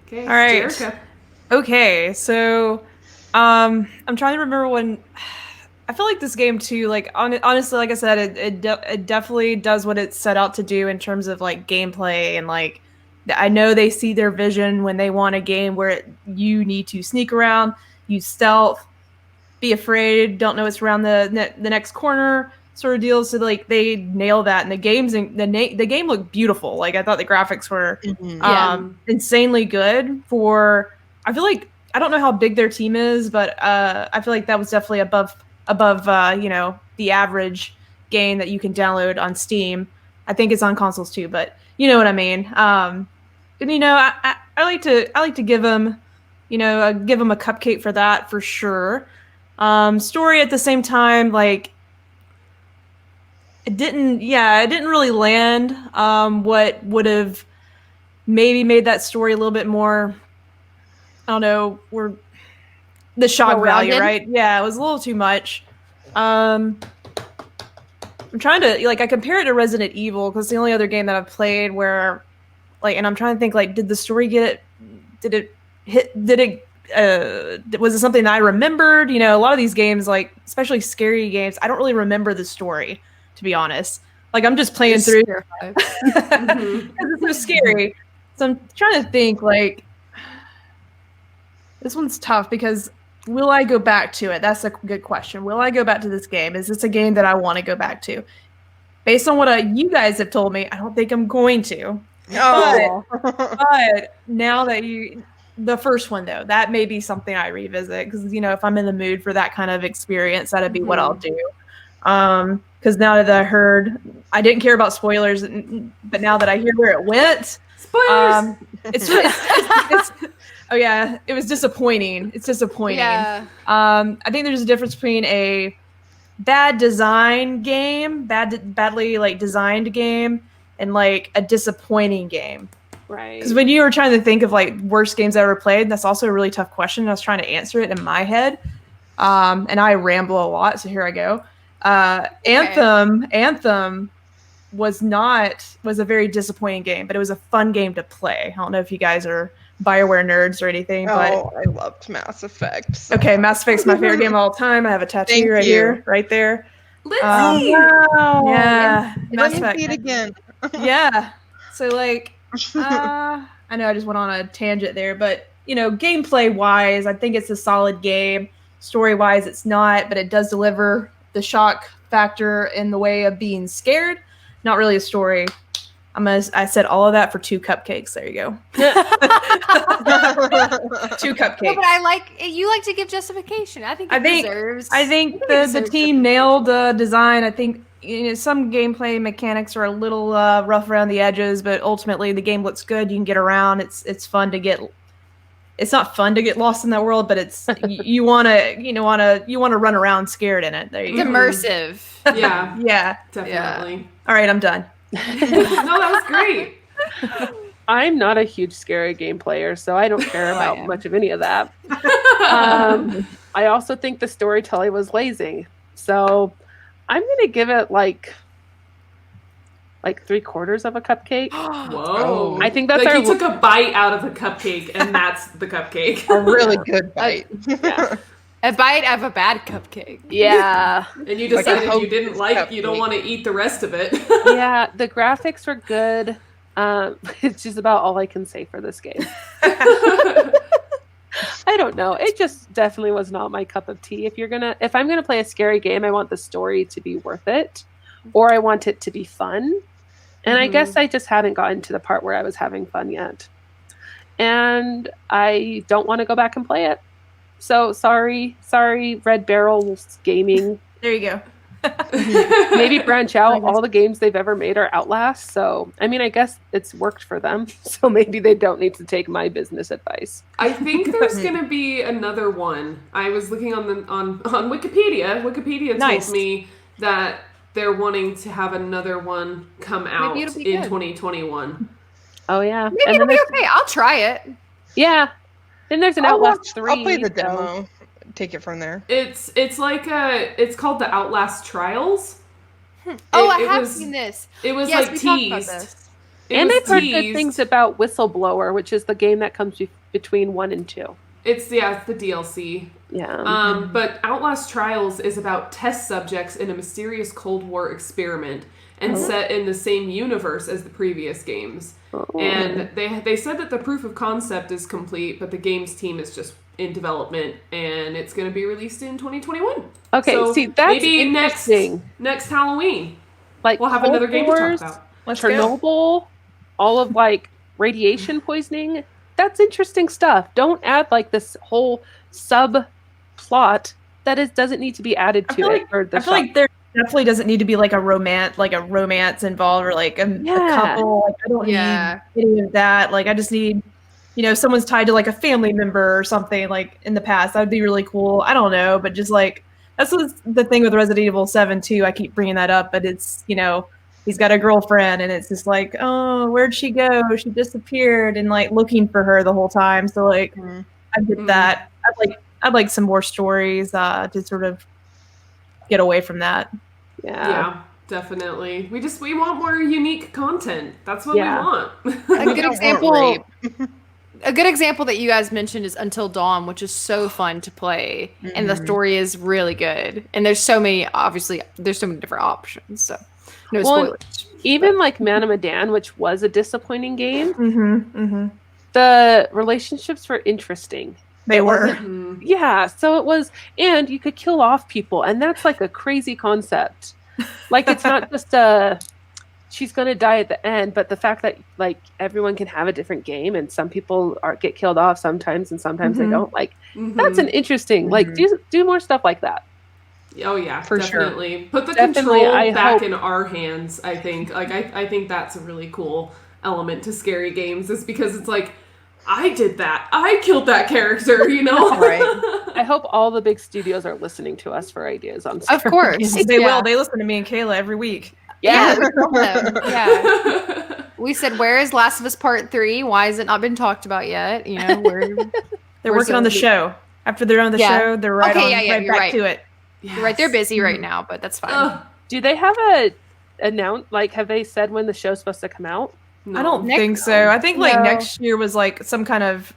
Okay. All right. Jerica. Okay, so I'm trying to remember when. I feel like this game too, like honestly, like I said, it definitely does what it set out to do in terms of like gameplay, and like I know they see their vision when they want a game where you need to sneak around, use stealth, be afraid, don't know what's around the next corner, sort of deal. So like they nail that, and the game looked beautiful. Like I thought the graphics were insanely good. I feel like I don't know how big their team is, but I feel like that was definitely above the average game that you can download on Steam. I think it's on consoles too, but you know what I mean. And I like to give them, give them a cupcake for that for sure. Story at the same time, like it didn't really land. What would have maybe made that story a little bit more, I don't know, the shock value, right? Yeah, it was a little too much. I'm trying to, I compare it to Resident Evil because it's the only other game that I've played where, and I'm trying to think, did the story was it something that I remembered? A lot of these games, especially scary games, I don't really remember the story, to be honest. I'm just playing through because it's so scary. So I'm trying to think, this one's tough because will I go back to it? That's a good question. Will I go back to this game? Is this a game that I want to go back to? Based on what you guys have told me, I don't think I'm going to. Oh. But now that the first one, though, that may be something I revisit because, if I'm in the mood for that kind of experience, that'd be what I'll do. Because now that I didn't care about spoilers, but now that I hear where it went, spoilers. Oh yeah, it was disappointing. It's disappointing. Yeah. I think there's a difference between a bad design game, badly designed game, and a disappointing game. Right. Because when you were trying to think of worst games I ever played, that's also a really tough question. I was trying to answer it in my head, and I ramble a lot. So here I go. Anthem was a very disappointing game, but it was a fun game to play. I don't know if you guys are BioWare nerds or anything, but I loved Mass Effect. So. Okay, Mass Effect's my favorite game of all time. I have a tattoo here, right there. Wow. Yeah, Mass Let me Effect. see it again. Yeah. So I know I just went on a tangent there, but gameplay wise, I think it's a solid game. Story wise, it's not, but it does deliver the shock factor in the way of being scared. Not really a story. I said all of that for 2 cupcakes. There you go. 2 cupcakes. No, but you like to give justification. I think deserves. I think the team nailed the design. I think some gameplay mechanics are a little rough around the edges, but ultimately the game looks good. You can get around. It's fun to get. It's not fun to get lost in that world, but it's you want to run around scared in it. There you It's go. immersive. Yeah. Yeah. Definitely. All right, I'm done. No, that was great. I'm not a huge scary game player, so I don't care about much of any of that. I also think the storytelling was lazy. So I'm going to give it like 3/4 of a cupcake. Whoa. I think that's you took a bite out of a cupcake, and that's the cupcake. A really good bite. Yeah. A bite of a bad cupcake. Yeah. And you decided you didn't cupcake. you don't want to eat the rest of it. Yeah, the graphics were good. It's just about all I can say for this game. I don't know. It just definitely was not my cup of tea. If I'm gonna play a scary game, I want the story to be worth it, or I want it to be fun. And I guess I just hadn't gotten to the part where I was having fun yet. And I don't want to go back and play it. So sorry, Red Barrel Gaming. There you go. Maybe branch out. All the games they've ever made are Outlast. So, I guess it's worked for them. So maybe they don't need to take my business advice. I think there's going to be another one. I was looking on Wikipedia. Wikipedia told me that they're wanting to have another one come out in 2021. Oh, yeah. Maybe it'll be okay. I'll try it. Yeah. Then there's an Outlast 3. I'll play the demo. Take it from there. It's called the Outlast Trials. I have seen this. It was teased. And I've heard good things about Whistleblower, which is the game that comes between 1 and 2. It's the DLC. Yeah. But Outlast Trials is about test subjects in a mysterious Cold War experiment and set in the same universe as the previous games. And they said that the proof of concept is complete, but the games team is just in development, and it's going to be released in 2021. Okay, so see, that's maybe interesting. next Halloween, we'll have another game to talk about. Chernobyl, all of radiation poisoning. That's interesting stuff. Don't add this whole subplot that doesn't need to be added to it. I feel like there definitely doesn't need to be a romance involved or a couple. I don't need any of that. I just need someone's tied to a family member or something in the past. That would be really cool. I don't know, but just That's what's the thing with Resident Evil 7 too. I keep bringing that up, but it's, he's got a girlfriend and it's just like, oh, where'd she go? She disappeared, and like looking for her the whole time. So like I get that. I'd like some more stories to sort of get away from that. Yeah, definitely. We want more unique content. That's what we want. A good example that you guys mentioned is Until Dawn, which is so fun to play, and the story is really good. And there's so many different options. So no spoilers. Even like Man of Medan, which was a disappointing game, the relationships were interesting. They were. Yeah, so it was, and you could kill off people, and that's like a crazy concept. Like, it's not just she's gonna die at the end, but the fact that like everyone can have a different game, and some people get killed off sometimes, and sometimes they don't. Like, that's an interesting. Like, do more stuff like that. Oh yeah, for definitely. Sure. Put the control back in our hands. I think. Like, I think that's a really cool element to scary games, is because it's like, I did that. I killed that character, Right. I hope all the big studios are listening to us for ideas on stuff. Of course. They will. They listen to me and Kayla every week. Yeah. We said, where is Last of Us Part 3? Why has it not been talked about yet? They're working on the show. After they're on the show, they're right back to it. Yes. You're right. They're busy right now, but that's fine. Do they have have they said when the show's supposed to come out? No. I don't think so. I think next year was like some kind of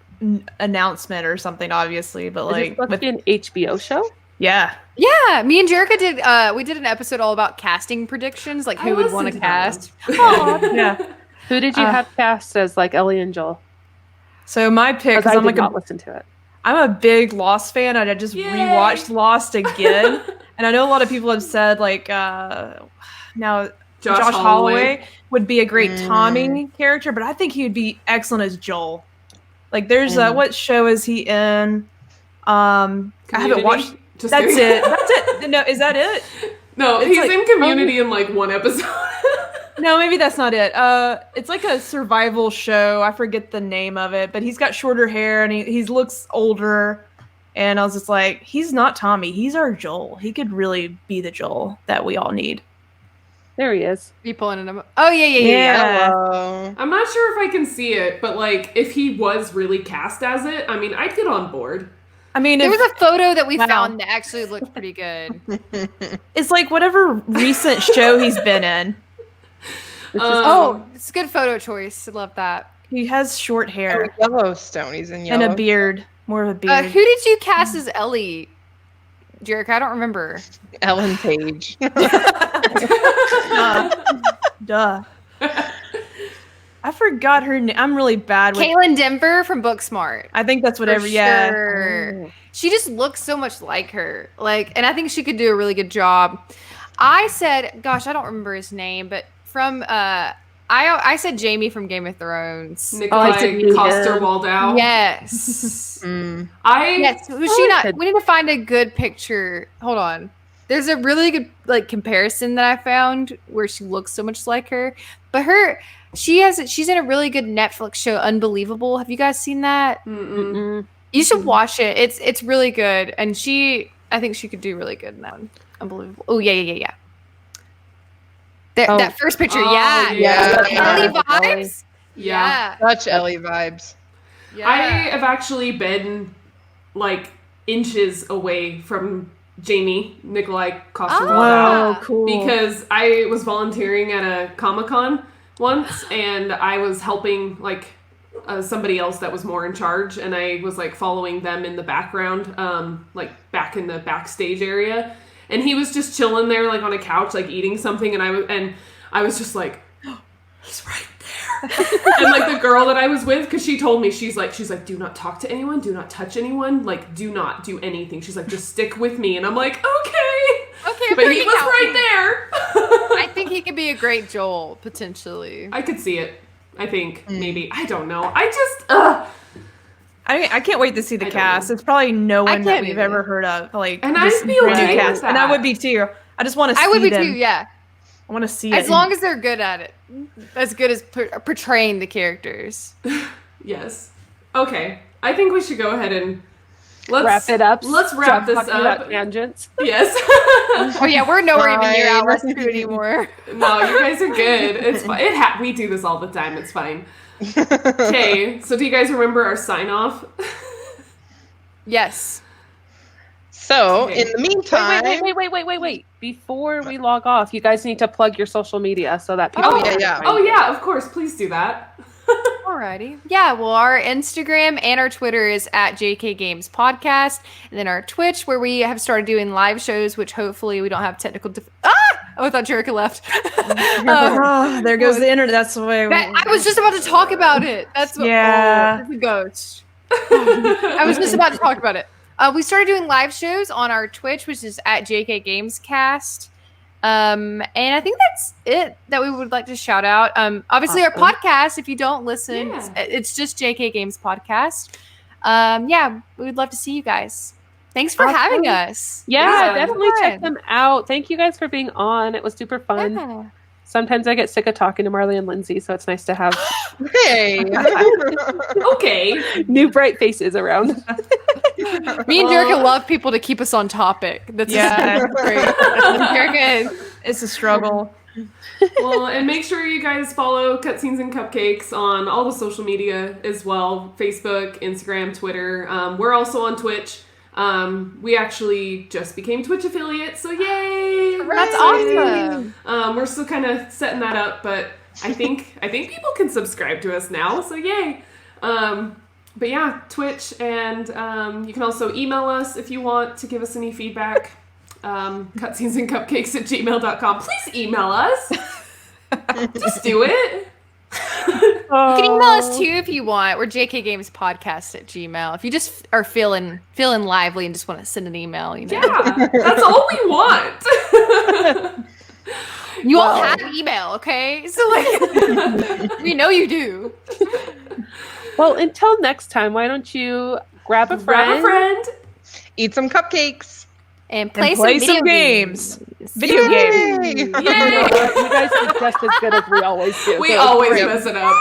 announcement or something, obviously. But is it supposed to be an HBO show? Yeah. Yeah. Me and Jerica did. We did an episode all about casting predictions, like who would want to cast. Yeah. Who did you have cast as like Ellie and Joel? So my pick, because I did not listen to it. I'm a big Lost fan. I just rewatched Lost again, and I know a lot of people have said like now. Josh Holloway would be a great Tommy character, but I think he would be excellent as Joel. Like, there's what show is he in? I haven't watched. That's it. No, is that it? No, he's in Community in like one episode. No, maybe that's not it. It's like a survival show. I forget the name of it, but he's got shorter hair and he looks older. And I was just like, he's not Tommy. He's our Joel. He could really be the Joel that we all need. There he is. Be pulling him. Oh yeah. Hello. I'm not sure if I can see it, but like if he was really cast as it, I mean, I'd get on board. I mean, there was a photo that we found that actually looked pretty good. It's like whatever recent show he's been in. It's a good photo choice. I love that. He has short hair. Yellowstone. He's in Yellowstone. And a beard. More of a beard. Who did you cast as Ellie? Jerica, I don't remember. Ellen Page. Duh. I forgot her name. I'm really bad with Caitlin Denver from Booksmart. I think that's whatever. Sure. She just looks so much like her. And I think she could do a really good job. I said, gosh, I don't remember his name, but from I said Jamie from Game of Thrones. Nikolai Coster-Waldau. Yes. Yes. Was she not? We need to find a good picture. Hold on. There's a really good comparison that I found where she looks so much like her. But she's in a really good Netflix show, Unbelievable. Have you guys seen that? Mm-mm. You should watch it. It's really good, and I think she could do really good in that one. Unbelievable. Oh yeah. That first picture, yeah. Ellie vibes. Yeah. Such Ellie vibes. Yeah. I have actually been like inches away from Jamie, Nikolai Coster-Waldau. Oh, cool. Because I was volunteering at a Comic-Con once, and I was helping like somebody else that was more in charge, and I was like following them in the background, like back in the backstage area. And he was just chilling there, like on a couch, like eating something, and I was just like, oh, he's right there. And like the girl that I was with, because she told me, she's like, do not talk to anyone, do not touch anyone, like do not do anything. She's like, just stick with me, and I'm like, okay, but he was right there. I think he could be a great Joel potentially. I could see it. I think maybe I don't know. I just I can't wait to see the cast. It's probably no one that we've ever heard of. And I'd be okay with that. And I would be too. I just want to see them. I would be too, yeah. I want to see as long as they're good at it. As good as portraying the characters. Yes. Okay. I think we should go ahead and wrap it up. Let's wrap Stop this talking up. about tangents. Yes. Oh yeah, we're nowhere even near Fine. Outlast 2 anymore. No, you guys are good. It's fine. We do this all the time. It's fine. Okay, so do you guys remember our sign off? Yes. So, Okay. in the meantime, Wait. Before we log off, you guys need to plug your social media so that people. Oh, know yeah. to find Oh you. yeah, of course. Please do that. Alrighty. Yeah, well, our Instagram and our Twitter is at JK Games Podcast. And then our Twitch, where we have started doing live shows, which hopefully we don't have technical... Oh, I thought Jerica left. Oh, there goes the internet. That's the way. I was just about to talk about it. That's what... Yeah. Oh, it's a ghost. I was just about to talk about it. We started doing live shows on our Twitch, which is at JK Games Cast. And I think that's it that we would like to shout out. Obviously our podcast, if you don't listen, Yeah. it's just JK Games Podcast. Yeah, we would love to see you guys. Thanks for having us. Yeah, Yeah. definitely check Fun. them out. Thank you guys for being on. It was super fun. Yeah. Sometimes I get sick of talking to Marley and Lindsay, so it's nice to have hey. Okay. new bright faces around. Me and Jerica love people to keep us on topic. That's Yeah. great. Jerica, It's a struggle. Well, and make sure you guys follow Cutscenes and Cupcakes on all the social media as well. Facebook, Instagram, Twitter. We're also on Twitch. We actually just became Twitch affiliates, so yay! that's Hooray! awesome. We're still kind of setting that up, but I think people can subscribe to us now, so yay! But yeah, Twitch, and you can also email us if you want to give us any feedback. Cutscenesandcupcakes@gmail.com. Please email us. Just do it. You can email us too if you want. We're jkgamespodcast@gmail. If you just are feeling lively and just want to send an email, you know. Yeah, that's all we want. You all have email, okay? So like we know you do. Well, until next time, why don't you grab a friend? Grab a friend. Eat some cupcakes. And play Play some some games. Video games. Yay! You guys do just as good as we always do. We so it's always great. mess it up.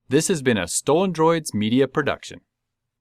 This has been a Stolen Droids Media production.